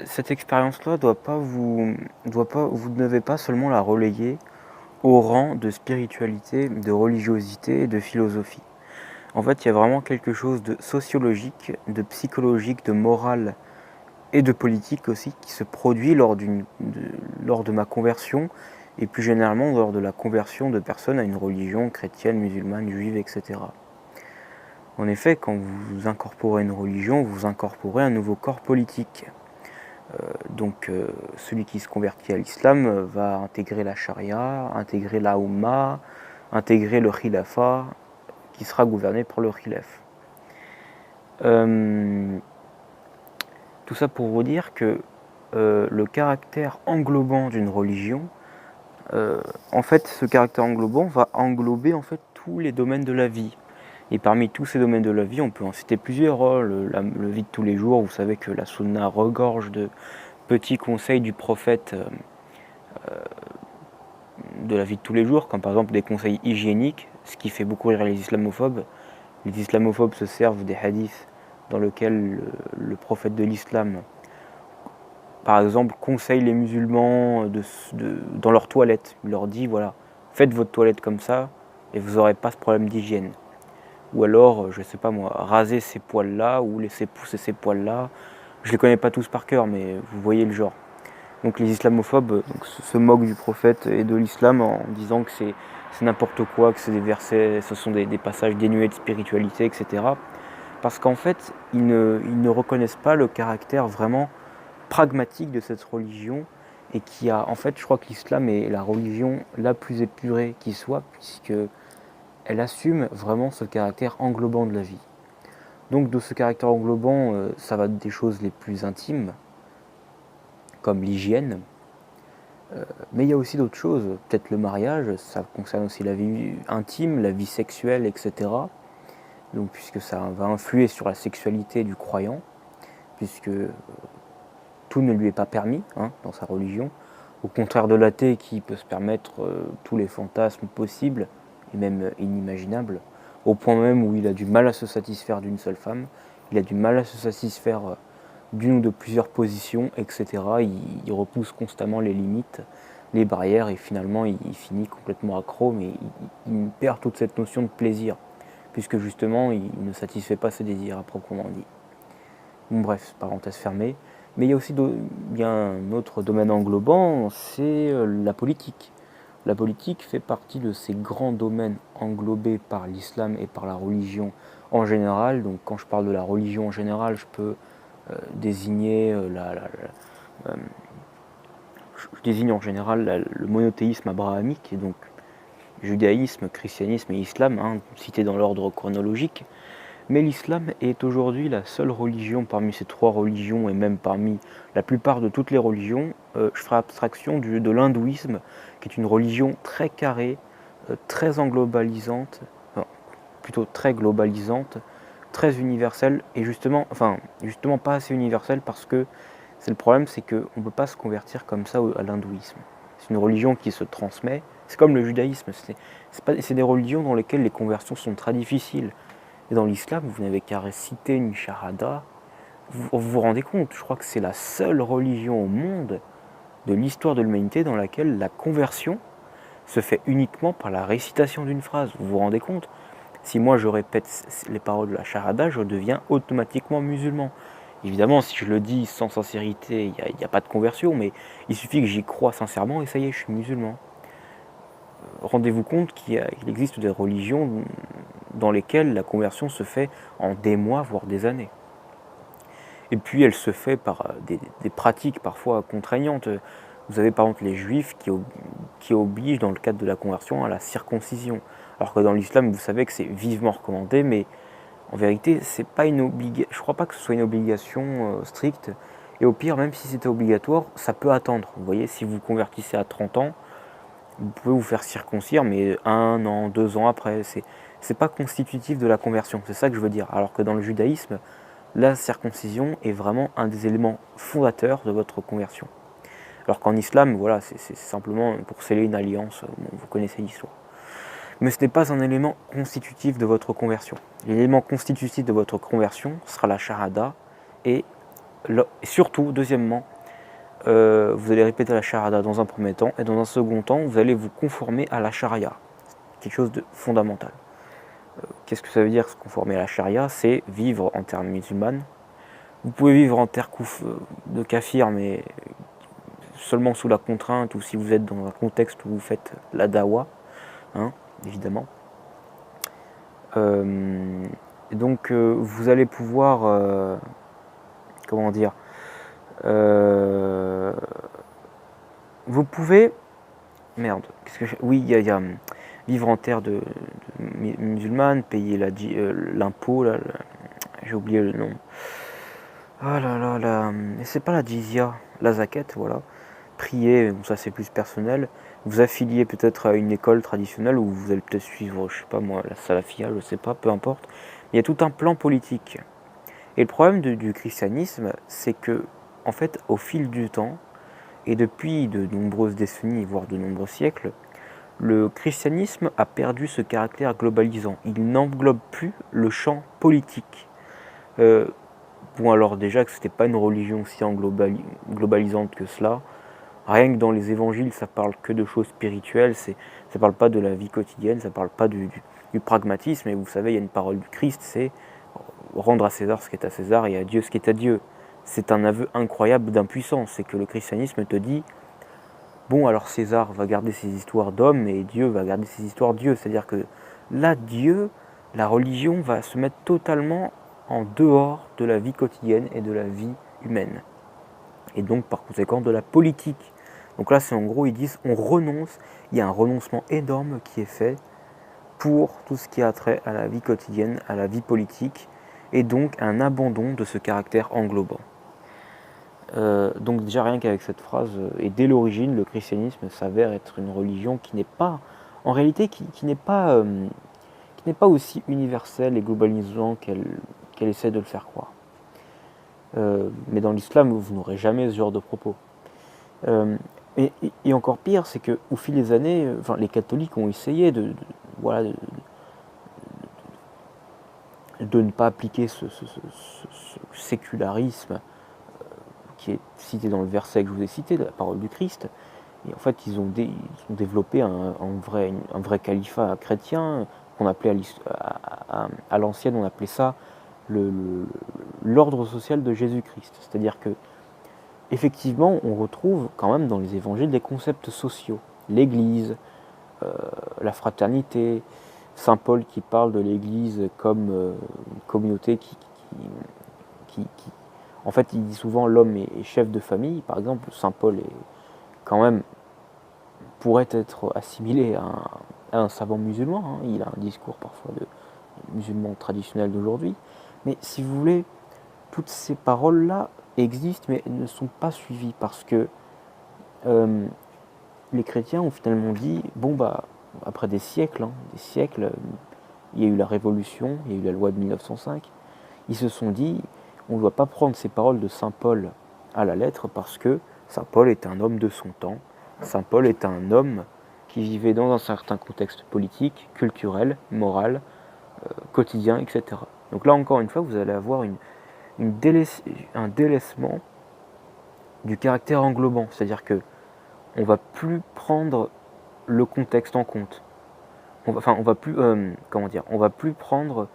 cette expérience-là vous ne devez pas seulement la relayer au rang de spiritualité, de religiosité et de philosophie. En fait, il y a vraiment quelque chose de sociologique, de psychologique, de moral et de politique aussi qui se produit lors de ma conversion et plus généralement lors de la conversion de personnes à une religion chrétienne, musulmane, juive, etc. En effet, quand vous incorporez une religion, vous incorporez un nouveau corps politique. Celui qui se convertit à l'islam va intégrer la charia, intégrer la Ummah, intégrer le khilafat, qui sera gouverné par le khilaf. Tout ça pour vous dire que le caractère englobant d'une religion, en fait, ce caractère englobant va englober en fait tous les domaines de la vie. Et parmi tous ces domaines de la vie, on peut en citer plusieurs. Le vie de tous les jours, vous savez que la sunna regorge de petits conseils du prophète de la vie de tous les jours, comme par exemple des conseils hygiéniques, ce qui fait beaucoup rire les islamophobes. Les islamophobes se servent des hadiths dans lesquels le prophète de l'islam, par exemple, conseille les musulmans dans leur toilette. Il leur dit, voilà, faites votre toilette comme ça et vous n'aurez pas ce problème d'hygiène. Ou alors, je sais pas moi, raser ces poils-là ou laisser pousser ces poils-là. Je les connais pas tous par cœur, mais vous voyez le genre. Donc les islamophobes se moquent du prophète et de l'islam en disant que c'est n'importe quoi, que c'est des versets, ce sont des passages dénués de spiritualité, etc. Parce qu'en fait, ils ne reconnaissent pas le caractère vraiment pragmatique de cette religion et qui a, en fait, je crois que l'islam est la religion la plus épurée qui soit, puisque elle assume vraiment ce caractère englobant de la vie. Donc de ce caractère englobant, ça va des choses les plus intimes, comme l'hygiène, mais il y a aussi d'autres choses, peut-être le mariage, ça concerne aussi la vie intime, la vie sexuelle, etc. Donc puisque ça va influer sur la sexualité du croyant, puisque tout ne lui est pas permis dans sa religion, au contraire de l'athée qui peut se permettre tous les fantasmes possibles et même inimaginables, au point même où il a du mal à se satisfaire d'une seule femme, il a du mal à se satisfaire d'une ou de plusieurs positions, etc. Il repousse constamment les limites, les barrières, et finalement il finit complètement accro, mais il perd toute cette notion de plaisir, puisque justement il ne satisfait pas ses désirs à proprement dit. Bon, bref, parenthèse fermée. Mais il y a aussi bien un autre domaine englobant, c'est la politique. La politique fait partie de ces grands domaines englobés par l'islam et par la religion en général. Donc quand je parle de la religion en général, je peux désigner je désigne en général le monothéisme abrahamique, et donc judaïsme, christianisme et islam, hein, cités dans l'ordre chronologique. Mais l'islam est aujourd'hui la seule religion parmi ces trois religions, et même parmi la plupart de toutes les religions. Je ferai abstraction de l'hindouisme, qui est une religion très carrée, très englobalisante, enfin, plutôt très globalisante, très universelle, et justement pas assez universelle, parce que c'est le problème, c'est qu'on ne peut pas se convertir comme ça à l'hindouisme. C'est une religion qui se transmet, c'est comme le judaïsme, c'est des religions dans lesquelles les conversions sont très difficiles. Et dans l'islam, vous n'avez qu'à réciter une shahada. Vous vous rendez compte, je crois que c'est la seule religion au monde de l'histoire de l'humanité dans laquelle la conversion se fait uniquement par la récitation d'une phrase. Vous vous rendez compte? Si moi je répète les paroles de la shahada, je deviens automatiquement musulman. Évidemment, si je le dis sans sincérité, il n'y a pas de conversion, mais il suffit que j'y croie sincèrement et ça y est, je suis musulman. Rendez-vous compte qu'il existe des religions dans lesquelles la conversion se fait en des mois, voire des années. Et puis elle se fait par des pratiques parfois contraignantes. Vous avez par exemple les juifs qui obligent dans le cadre de la conversion à la circoncision. Alors que dans l'islam, vous savez que c'est vivement recommandé, mais en vérité, c'est pas je ne crois pas que ce soit une obligation stricte. Et au pire, même si c'était obligatoire, ça peut attendre. Vous voyez, si vous convertissez à 30 ans, vous pouvez vous faire circoncire, mais 1 an, 2 ans après, c'est pas constitutif de la conversion, c'est ça que je veux dire. Alors que dans le judaïsme, la circoncision est vraiment un des éléments fondateurs de votre conversion. Alors qu'en islam, voilà, c'est simplement pour sceller une alliance, vous connaissez l'histoire. Mais ce n'est pas un élément constitutif de votre conversion. L'élément constitutif de votre conversion sera la shahada, et surtout, deuxièmement, vous allez répéter la shahada dans un premier temps, et dans un second temps, vous allez vous conformer à la charia. Quelque chose de fondamental. Qu'est-ce que ça veut dire se conformer à la charia? C'est vivre en terre musulmane. Vous pouvez vivre en terre de kafir, mais seulement sous la contrainte, ou si vous êtes dans un contexte où vous faites la dawa, hein, évidemment. Donc vous allez pouvoir, comment dire, vous pouvez, merde, oui, il y a vivre en terre de musulmane, payer l'impôt, j'ai oublié le nom. Ah là là, c'est pas la jizya, la zakat, voilà. Prier, bon, ça c'est plus personnel. Vous affiliez peut-être à une école traditionnelle, où vous allez peut-être suivre, je sais pas moi, la salafia, je sais pas, peu importe. Il y a tout un plan politique. Et le problème du christianisme, c'est que, en fait, au fil du temps, et depuis de nombreuses décennies, voire de nombreux siècles, le christianisme a perdu ce caractère globalisant. Il n'englobe plus le champ politique. Bon, alors déjà que c'était pas une religion si globalisante que cela. Rien que dans les évangiles, ça parle que de choses spirituelles, ça parle pas de la vie quotidienne, ça parle pas du pragmatisme. Et vous savez, il y a une parole du Christ, c'est rendre à César ce qui est à César et à Dieu ce qui est à Dieu. C'est un aveu incroyable d'impuissance. C'est que le christianisme te dit, bon, alors César va garder ses histoires d'hommes et Dieu va garder ses histoires de Dieu. C'est-à-dire que là, Dieu, la religion va se mettre totalement en dehors de la vie quotidienne et de la vie humaine. Et donc, par conséquent, de la politique. Donc là, c'est en gros, ils disent, on renonce, il y a un renoncement énorme qui est fait pour tout ce qui a trait à la vie quotidienne, à la vie politique, et donc un abandon de ce caractère englobant. Donc déjà rien qu'avec cette phrase, et dès l'origine, le christianisme s'avère être une religion qui n'est pas, en réalité, qui n'est pas aussi universelle et globalisante qu'elle essaie de le faire croire. Mais dans l'islam, vous n'aurez jamais ce genre de propos. Et encore pire, c'est qu'au fil des années, les catholiques ont essayé de ne pas appliquer ce sécularisme qui est cité dans le verset que je vous ai cité, de la parole du Christ. Et en fait, ils ont développé un vrai califat chrétien qu'on appelait à l'ancienne, on appelait ça l'ordre social de Jésus-Christ. C'est-à-dire que effectivement, on retrouve quand même dans les évangiles des concepts sociaux. L'Église, la fraternité, Saint Paul qui parle de l'Église comme une communauté qui en fait, il dit souvent l'homme est chef de famille. Par exemple, Saint Paul est quand même pourrait être assimilé à un savant musulman. Hein. Il a un discours parfois de musulman traditionnel d'aujourd'hui. Mais si vous voulez, toutes ces paroles-là existent, mais elles ne sont pas suivies parce que les chrétiens ont finalement dit, bon bah, après des siècles, il y a eu la Révolution, il y a eu la loi de 1905, ils se sont dit, on ne doit pas prendre ces paroles de Saint Paul à la lettre parce que Saint Paul est un homme de son temps, Saint Paul est un homme qui vivait dans un certain contexte politique, culturel, moral, quotidien, etc. Donc là encore une fois, vous allez avoir un délaissement du caractère englobant, c'est-à-dire que on va plus prendre le contexte en compte. On va plus prendre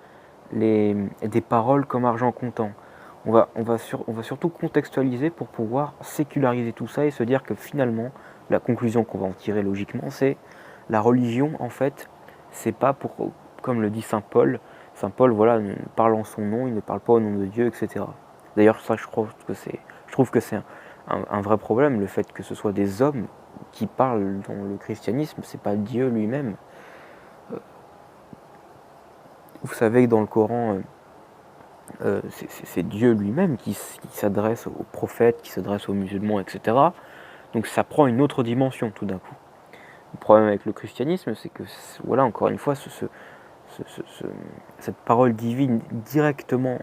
des paroles comme argent comptant. On va surtout contextualiser pour pouvoir séculariser tout ça et se dire que finalement, la conclusion qu'on va en tirer logiquement, c'est la religion, en fait, c'est pas pour, comme le dit Saint Paul, voilà, parle en son nom, il ne parle pas au nom de Dieu, etc. D'ailleurs, ça, je trouve que c'est un vrai problème, le fait que ce soit des hommes qui parlent dans le christianisme, c'est pas Dieu lui-même. Vous savez que dans le Coran, c'est Dieu lui-même qui s'adresse aux prophètes, qui s'adresse aux musulmans, etc. Donc ça prend une autre dimension tout d'un coup. Le problème avec le christianisme, c'est que, voilà, encore une fois, cette parole divine directement,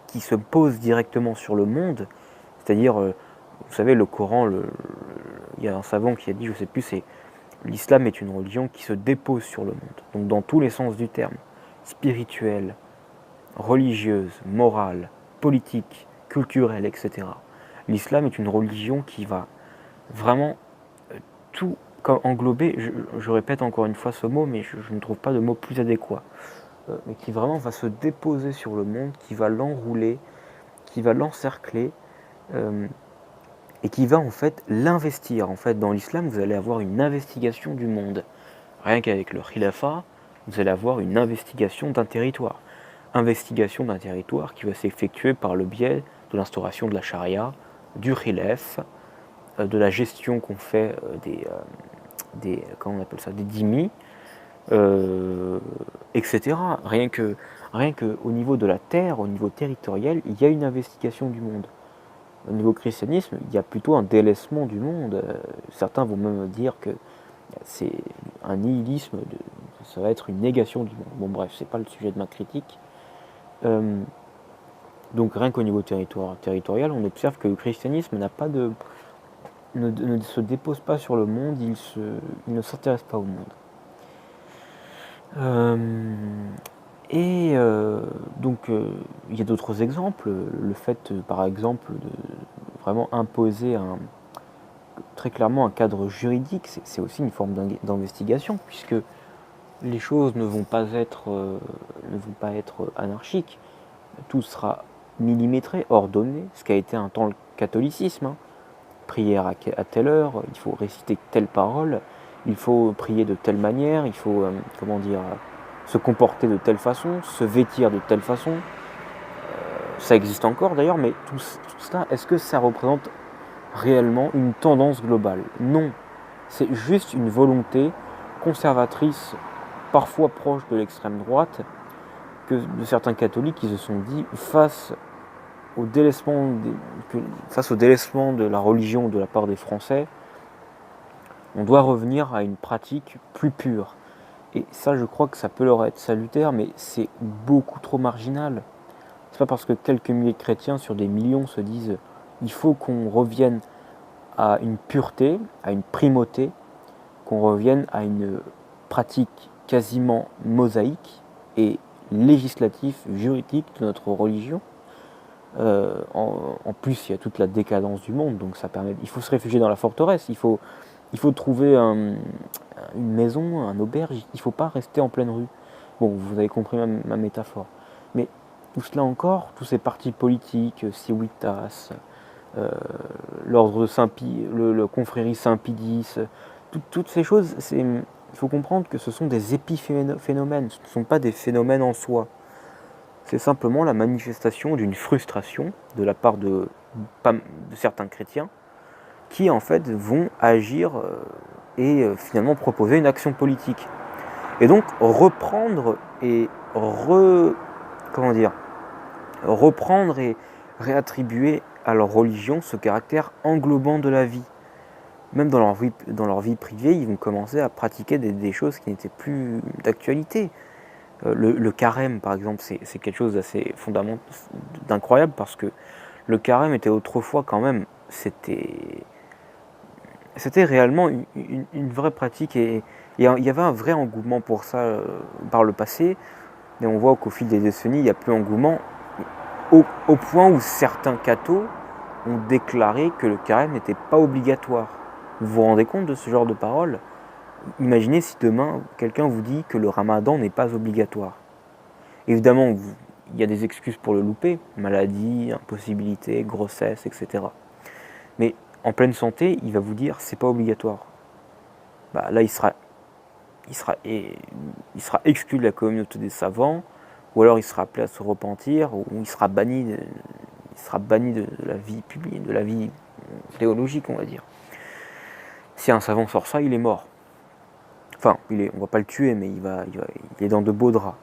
qui se pose directement sur le monde, c'est-à-dire, vous savez, le Coran, il y a un savant qui a dit, je sais plus, c'est l'islam est une religion qui se dépose sur le monde. Donc dans tous les sens du terme, spirituelle, religieuse, morale, politique, culturelle, etc. L'islam est une religion qui va vraiment tout englober, je répète encore une fois ce mot, mais je ne trouve pas de mot plus adéquat, mais qui vraiment va se déposer sur le monde, qui va l'enrouler, qui va l'encercler, et qui va en fait l'investir. En fait, dans l'islam, vous allez avoir une investigation du monde. Rien qu'avec le khilafa, vous allez avoir une investigation d'un territoire. Investigation d'un territoire qui va s'effectuer par le biais de l'instauration de la charia, du khilaf, de la gestion qu'on fait des dhimmis, etc. Rien que au niveau de la terre, au niveau territorial, il y a une investigation du monde. Au niveau christianisme, il y a plutôt un délaissement du monde. Certains vont même dire que c'est un nihilisme, ça va être une négation du monde. Bon bref, c'est pas le sujet de ma critique. Donc rien qu'au niveau territorial, on observe que le christianisme ne se dépose pas sur le monde, il ne s'intéresse pas au monde. Donc il y a d'autres exemples. Le fait, par exemple, de vraiment imposer très clairement un cadre juridique, c'est aussi une forme d'investigation, puisque les choses ne vont pas être anarchiques. Tout sera millimétré, ordonné, ce qu'a été un temps le catholicisme. Hein. Prière à telle heure, il faut réciter telle parole, il faut prier de telle manière, il faut se comporter de telle façon, se vêtir de telle façon. Ça existe encore d'ailleurs, mais tout cela, est-ce que ça représente réellement une tendance globale? Non, c'est juste une volonté conservatrice, parfois proche de l'extrême droite, de certains catholiques qui se sont dit face au délaissement de la religion de la part des Français, on doit revenir à une pratique plus pure. Et ça, je crois que ça peut leur être salutaire, mais c'est beaucoup trop marginal. C'est pas parce que quelques milliers de chrétiens sur des millions se disent il faut qu'on revienne à une pureté, à une primauté, qu'on revienne à une pratique quasiment mosaïque et législative, juridique de notre religion, En plus, il y a toute la décadence du monde, donc ça permet. Il faut se réfugier dans la forteresse, il faut trouver une maison, un auberge, il ne faut pas rester en pleine rue. Bon, vous avez compris ma métaphore. Mais tout cela encore, tous ces partis politiques, Civitas, euh, l'ordre de le confrérie Saint-Pidis, toutes ces choses, il faut comprendre que ce sont des épiphénomènes, ce ne sont pas des phénomènes en soi. C'est simplement la manifestation d'une frustration de la part de certains chrétiens qui en fait vont agir et finalement proposer une action politique. Et donc reprendre et reprendre et réattribuer à leur religion ce caractère englobant de la vie. Même dans leur vie privée, ils vont commencer à pratiquer des choses qui n'étaient plus d'actualité. Le carême, par exemple, c'est quelque chose d'assez fondamental, d'incroyable, parce que le carême était autrefois quand même, c'était réellement une vraie pratique, et il y avait un vrai engouement pour ça par le passé, mais on voit qu'au fil des décennies, il n'y a plus engouement, au point où certains cathos ont déclaré que le carême n'était pas obligatoire. Vous vous rendez compte de ce genre de paroles ? Imaginez si demain, quelqu'un vous dit que le ramadan n'est pas obligatoire. Évidemment, il y a des excuses pour le louper, maladie, impossibilité, grossesse, etc. Mais en pleine santé, il va vous dire c'est pas obligatoire. Là, il sera exclu de la communauté des savants, ou alors il sera appelé à se repentir, ou il sera banni de la vie publique, de la vie théologique, on va dire. Si un savant sort ça, il est mort. Enfin, on va pas le tuer, mais il est dans de beaux draps.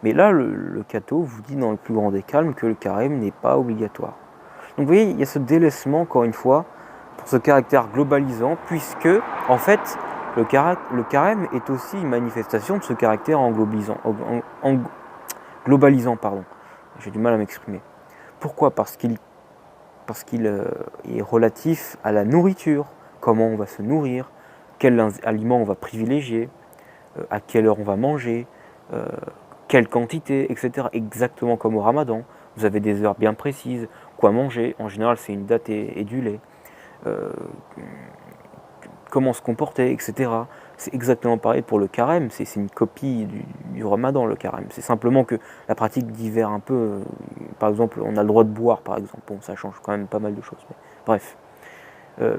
Mais là, le catho vous dit dans le plus grand des calmes que le carême n'est pas obligatoire. Donc vous voyez, il y a ce délaissement, encore une fois, pour ce caractère globalisant, puisque, en fait, le carême est aussi une manifestation de ce caractère globalisant. J'ai du mal à m'exprimer. Pourquoi ? Parce qu'il est relatif à la nourriture, comment on va se nourrir, quel aliment on va privilégier, à quelle heure on va manger, quelle quantité, etc. Exactement comme au ramadan. Vous avez des heures bien précises, quoi manger. En général, c'est une date et du lait. Comment se comporter, etc. C'est exactement pareil pour le carême. C'est une copie du ramadan, le carême. C'est simplement que la pratique diffère un peu. Par exemple, on a le droit de boire, par exemple. Bon, ça change quand même pas mal de choses. Mais, bref.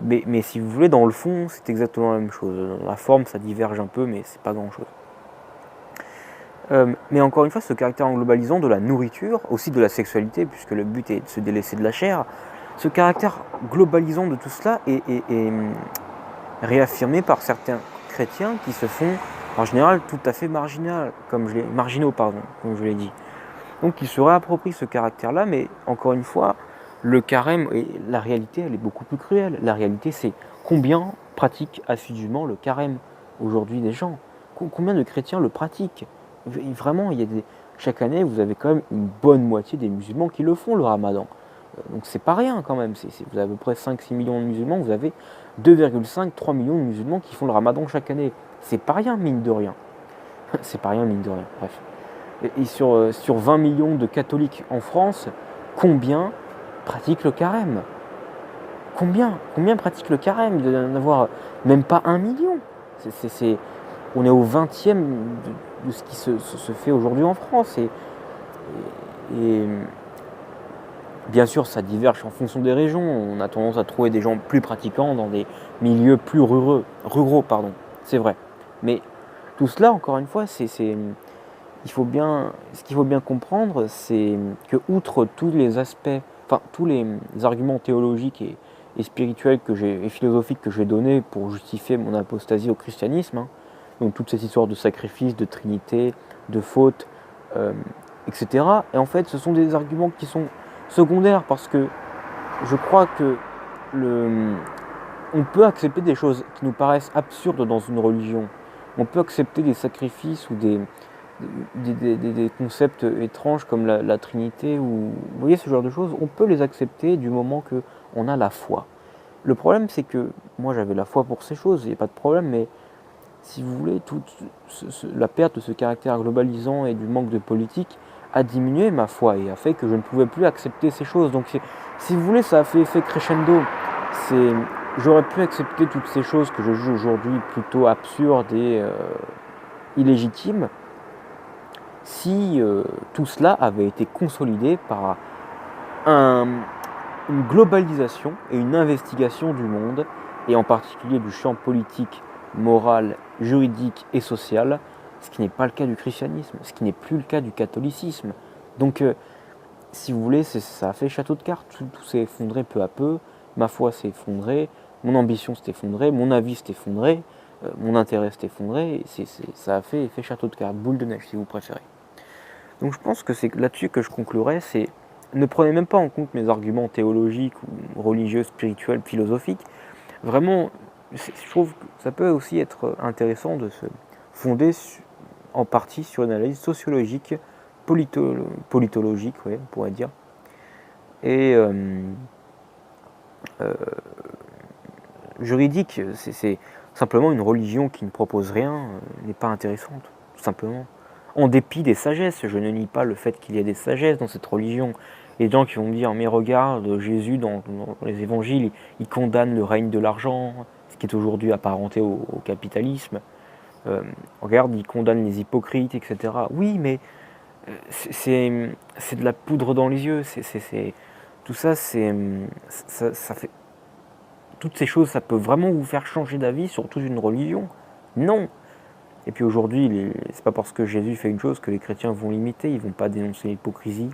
Mais si vous voulez, dans le fond, c'est exactement la même chose. Dans la forme, ça diverge un peu, mais c'est pas grand-chose. Mais encore une fois, ce caractère globalisant de la nourriture, aussi de la sexualité, puisque le but est de se délaisser de la chair, ce caractère globalisant de tout cela est réaffirmé par certains chrétiens qui se font, en général, tout à fait marginaux, comme je l'ai dit. Donc ils se réapproprient ce caractère-là, mais encore une fois, le carême, et la réalité, elle est beaucoup plus cruelle. La réalité, c'est combien pratiquent assidûment le carême aujourd'hui des gens. Combien de chrétiens le pratiquent ? Vraiment, chaque année, vous avez quand même une bonne moitié des musulmans qui le font, le ramadan. Donc c'est pas rien quand même. Vous avez à peu près 5-6 millions de musulmans, vous avez 2,5-3 millions de musulmans qui font le ramadan chaque année. C'est pas rien, mine de rien. C'est pas rien, mine de rien. Bref. Et sur 20 millions de catholiques en France, combien pratiquent le carême ? Combien pratiquent le carême ? Il doit y en avoir même pas 1 million. On est au 20e de ce qui se fait aujourd'hui en France. Et bien sûr, ça diverge en fonction des régions. On a tendance à trouver des gens plus pratiquants dans des milieux plus ruraux, c'est vrai. Mais tout cela, encore une fois, ce qu'il faut bien comprendre, c'est que outre tous les aspects, tous les arguments théologiques et spirituels et philosophiques que j'ai donnés pour justifier mon apostasie au christianisme, donc toutes ces histoires de sacrifice, de trinité, de faute, etc. Et en fait, ce sont des arguments qui sont secondaires, parce que je crois que on peut accepter des choses qui nous paraissent absurdes dans une religion. On peut accepter des sacrifices ou des concepts étranges comme la Trinité, ou vous voyez, ce genre de choses. On peut les accepter du moment qu'on a la foi. Le problème, c'est que moi j'avais la foi pour ces choses, il n'y a pas de problème, mais si vous voulez, la perte de ce caractère globalisant et du manque de politique a diminué ma foi et a fait que je ne pouvais plus accepter ces choses. Donc si vous voulez, ça a fait effet crescendo. J'aurais pu accepter toutes ces choses que je juge aujourd'hui plutôt absurdes et illégitimes si tout cela avait été consolidé par une globalisation et une investigation du monde, et en particulier du champ politique, moral, juridique et social, ce qui n'est pas le cas du christianisme, ce qui n'est plus le cas du catholicisme. Donc, si vous voulez, ça a fait château de cartes, tout s'est effondré peu à peu, ma foi s'est effondrée, mon ambition s'est effondrée, mon avis s'est effondré, mon intérêt s'est effondré, et ça a fait effet château de cartes, boule de neige si vous préférez. Donc je pense que c'est là-dessus que je conclurai, c'est ne prenez même pas en compte mes arguments théologiques ou religieux, spirituels, philosophiques. Vraiment, je trouve que ça peut aussi être intéressant de se fonder en partie sur une analyse sociologique, politologique, ouais, on pourrait dire. Et juridique, c'est simplement une religion qui ne propose rien, n'est pas intéressante, tout simplement. En dépit des sagesses, je ne nie pas le fait qu'il y ait des sagesses dans cette religion. Les gens qui vont me dire, mais regarde, Jésus dans les évangiles, il condamne le règne de l'argent, ce qui est aujourd'hui apparenté au capitalisme. Regarde, il condamne les hypocrites, etc. Oui, mais c'est de la poudre dans les yeux. Tout ça, ça fait... Toutes ces choses, ça peut vraiment vous faire changer d'avis sur toute une religion? Non. Et puis aujourd'hui, c'est pas parce que Jésus fait une chose que les chrétiens vont l'imiter. Ils vont pas dénoncer l'hypocrisie,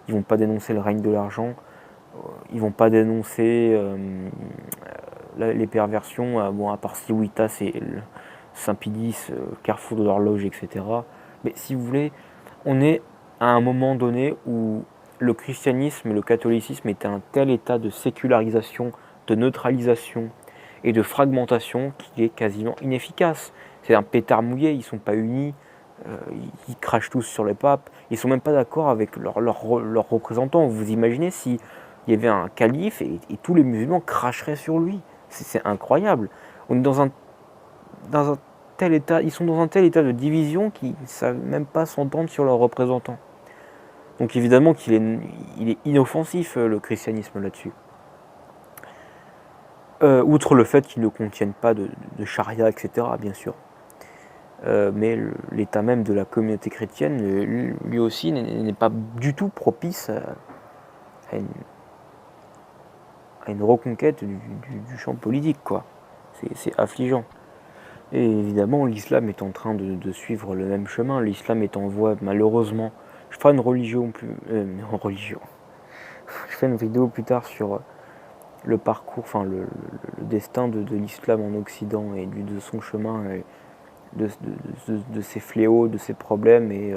ils vont pas dénoncer le règne de l'argent, ils vont pas dénoncer les perversions. Bon, à part Siwitas et Saint-Pédis, Carrefour de l'horloge, etc. Mais si vous voulez, on est à un moment donné où le christianisme et le catholicisme étaient à un tel état de sécularisation, de neutralisation et de fragmentation qu'il est quasiment inefficace. C'est un pétard mouillé, ils ne sont pas unis, ils crachent tous sur le pape, ils ne sont même pas d'accord avec leurs représentants. Vous imaginez s'il y avait un calife et tous les musulmans cracheraient sur lui? C'est incroyable. On est dans un tel état, ils sont dans un tel état de division qu'ils ne savent même pas s'entendre sur leurs représentants. Donc évidemment qu'il est inoffensif, le christianisme là-dessus. Outre le fait qu'ils ne contiennent pas de charia, etc., bien sûr. Mais l'état même de la communauté chrétienne, lui aussi, n'est pas du tout propice à une reconquête du champ politique, quoi. C'est affligeant. Et évidemment, l'islam est en train de suivre le même chemin. L'islam est en voie, malheureusement. Je ferai une religion plus... religion. Je ferai une vidéo plus tard sur le parcours, enfin le destin de l'islam en Occident et de son chemin, et de ses fléaux, de ses problèmes et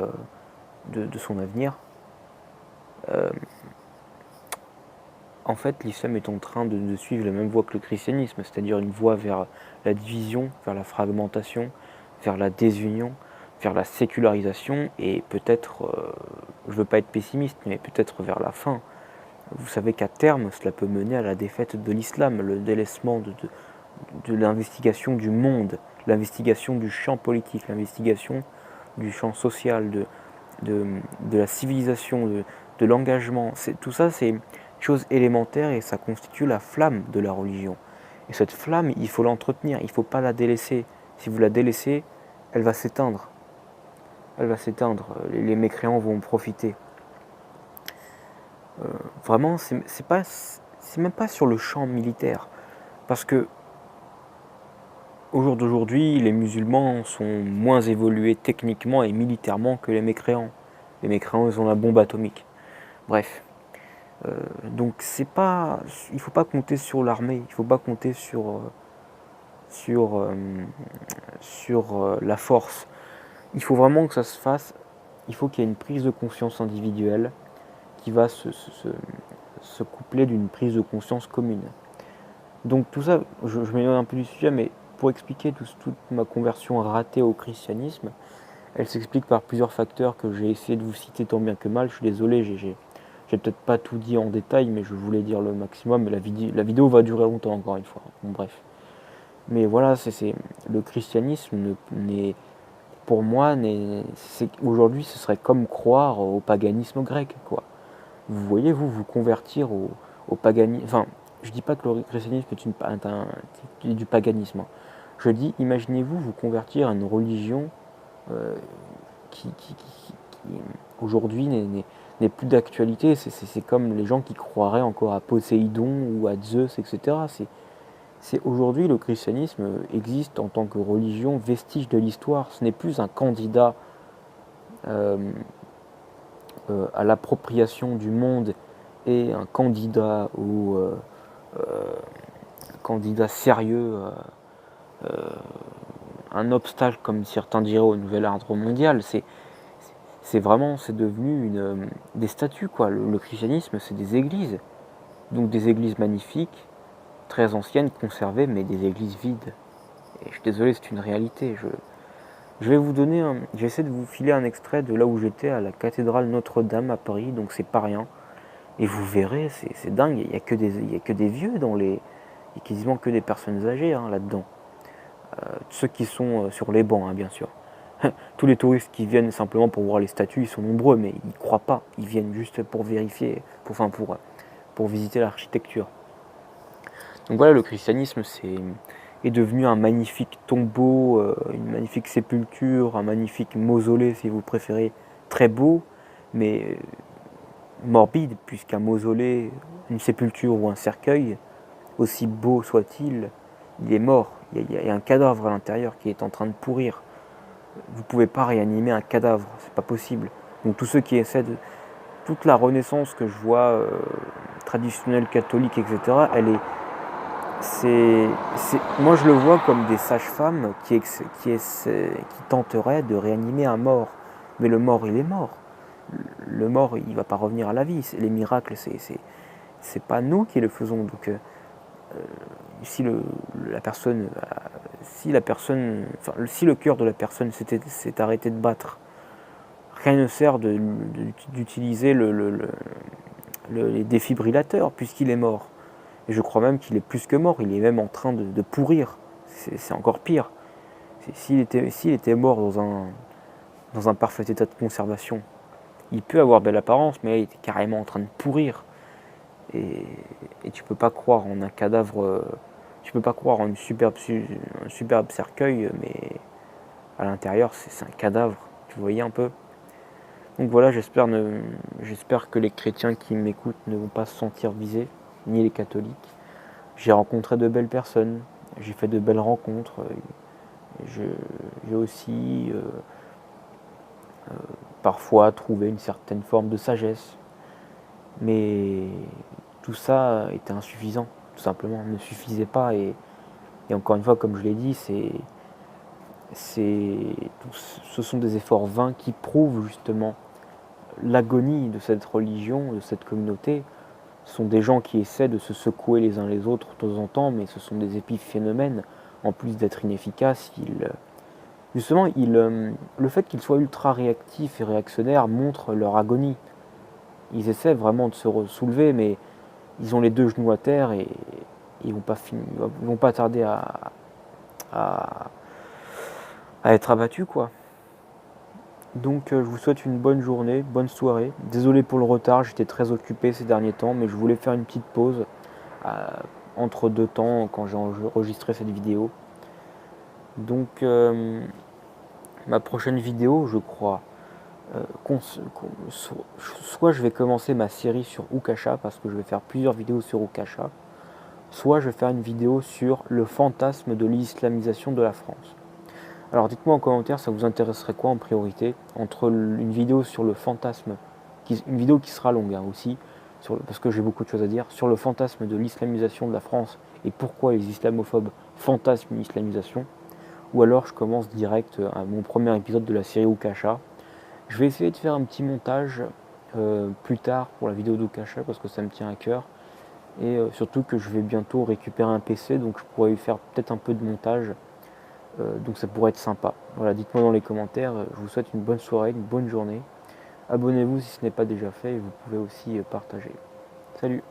de son avenir. En fait, l'islam est en train de suivre la même voie que le christianisme, c'est-à-dire une voie vers la division, vers la fragmentation, vers la désunion, vers la sécularisation et peut-être, je ne veux pas être pessimiste, mais peut-être vers la fin. Vous savez qu'à terme, cela peut mener à la défaite de l'islam, le délaissement de l'investigation du monde, l'investigation du champ politique, l'investigation du champ social, de la civilisation, de l'engagement. Tout ça, c'est une chose élémentaire et ça constitue la flamme de la religion. Et cette flamme, il faut l'entretenir, il ne faut pas la délaisser. Si vous la délaissez, elle va s'éteindre. Elle va s'éteindre, les mécréants vont en profiter. Vraiment, c'est même pas sur le champ militaire. Parce que au jour d'aujourd'hui, les musulmans sont moins évolués techniquement et militairement que les mécréants. Les mécréants, ils ont la bombe atomique. Bref. Donc il ne faut pas compter sur l'armée, il ne faut pas compter sur la force. Il faut vraiment que ça se fasse, il faut qu'il y ait une prise de conscience individuelle qui va se coupler d'une prise de conscience commune. Donc tout ça, je m'éloigne un peu du sujet, mais pour expliquer toute ma conversion ratée au christianisme, elle s'explique par plusieurs facteurs que j'ai essayé de vous citer tant bien que mal. Je suis désolé, j'ai peut-être pas tout dit en détail, mais je voulais dire le maximum. Mais la vidéo va durer longtemps, encore une fois. Bon, bref. Mais voilà, le christianisme n'est pour moi, aujourd'hui, ce serait comme croire au paganisme grec, quoi. Vous voyez, vous convertir au paganisme. Enfin, je dis pas que le christianisme est du paganisme, hein. Je dis, imaginez-vous vous convertir à une religion euh, qui, aujourd'hui n'est plus d'actualité. C'est comme les gens qui croiraient encore à Poséidon ou à Zeus, etc. Aujourd'hui, le christianisme existe en tant que religion, vestige de l'histoire. Ce n'est plus un candidat euh, à l'appropriation du monde et un candidat candidat sérieux, un obstacle, comme certains diraient, au nouvel ordre mondial. C'est devenu des statues, quoi. Le christianisme, c'est des églises. Donc des églises magnifiques, très anciennes, conservées, mais des églises vides. Et je suis désolé, c'est une réalité. Je vais vous donner j'essaie de vous filer un extrait de là où j'étais, à la cathédrale Notre-Dame à Paris, donc c'est pas rien. Et vous verrez, c'est dingue, il y a que des vieux il y a quasiment que des personnes âgées, hein, là-dedans. Ceux qui sont sur les bancs, hein, bien sûr. Tous les touristes qui viennent simplement pour voir les statues, ils sont nombreux, mais ils ne croient pas. Ils viennent juste pour vérifier, pour visiter l'architecture. Donc voilà, le christianisme est devenu un magnifique tombeau, une magnifique sépulture, un magnifique mausolée, si vous préférez, très beau, mais morbide, puisqu'un mausolée, une sépulture ou un cercueil, aussi beau soit-il, il est mort. Il y a un cadavre à l'intérieur qui est en train de pourrir. Vous ne pouvez pas réanimer un cadavre, c'est pas possible. Donc tous ceux qui essaient de... Toute la renaissance que je vois, traditionnelle, catholique, etc., moi je le vois comme des sages-femmes qui tenteraient de réanimer un mort. Mais le mort, il est mort. Le mort, il ne va pas revenir à la vie. Les miracles, c'est pas nous qui le faisons. Donc si la personne, si le cœur de la personne s'est arrêté de battre, rien ne sert d'utiliser les défibrillateurs puisqu'il est mort. Et je crois même qu'il est plus que mort, il est même en train de pourrir. C'est encore pire. S'il était mort dans un parfait état de conservation, il peut avoir belle apparence, mais là, il était carrément en train de pourrir. Et tu peux pas croire en un cadavre, tu peux pas croire en un superbe cercueil, mais à l'intérieur, c'est un cadavre. Vous voyez un peu. Donc voilà, j'espère que les chrétiens qui m'écoutent ne vont pas se sentir visés, ni les catholiques. J'ai rencontré de belles personnes, j'ai fait de belles rencontres. J'ai aussi parfois trouvé une certaine forme de sagesse. Mais tout ça était insuffisant, tout simplement, ne suffisait pas. Et encore une fois, comme je l'ai dit, ce sont des efforts vains qui prouvent justement l'agonie de cette religion, de cette communauté. Ce sont des gens qui essaient de se secouer les uns les autres de temps en temps, mais ce sont des épiphénomènes. En plus d'être inefficaces, le fait qu'ils soient ultra réactifs et réactionnaires montre leur agonie. Ils essaient vraiment de se soulever, mais ils ont les deux genoux à terre et ils vont pas tarder à être abattus, quoi. Donc je vous souhaite une bonne journée, bonne soirée. Désolé pour le retard, j'étais très occupé ces derniers temps, mais je voulais faire une petite pause entre deux temps quand j'ai enregistré cette vidéo. Donc ma prochaine vidéo, je crois, soit je vais commencer ma série sur Ukasha, parce que je vais faire plusieurs vidéos sur Ukasha, soit je vais faire une vidéo sur le fantasme de l'islamisation de la France. Alors dites-moi en commentaire, ça vous intéresserait quoi en priorité, entre une vidéo sur le fantasme, une vidéo qui sera longue, hein, aussi, parce que j'ai beaucoup de choses à dire, sur le fantasme de l'islamisation de la France et pourquoi les islamophobes fantasment une islamisation, ou alors je commence direct à mon premier épisode de la série Ukasha. Je vais essayer de faire un petit montage plus tard pour la vidéo d'Ukasha parce que ça me tient à cœur, et surtout que je vais bientôt récupérer un PC, donc je pourrais faire peut-être un peu de montage. Donc ça pourrait être sympa. Voilà, dites-moi dans les commentaires. Je vous souhaite une bonne soirée, une bonne journée. Abonnez-vous si ce n'est pas déjà fait et vous pouvez aussi partager. Salut!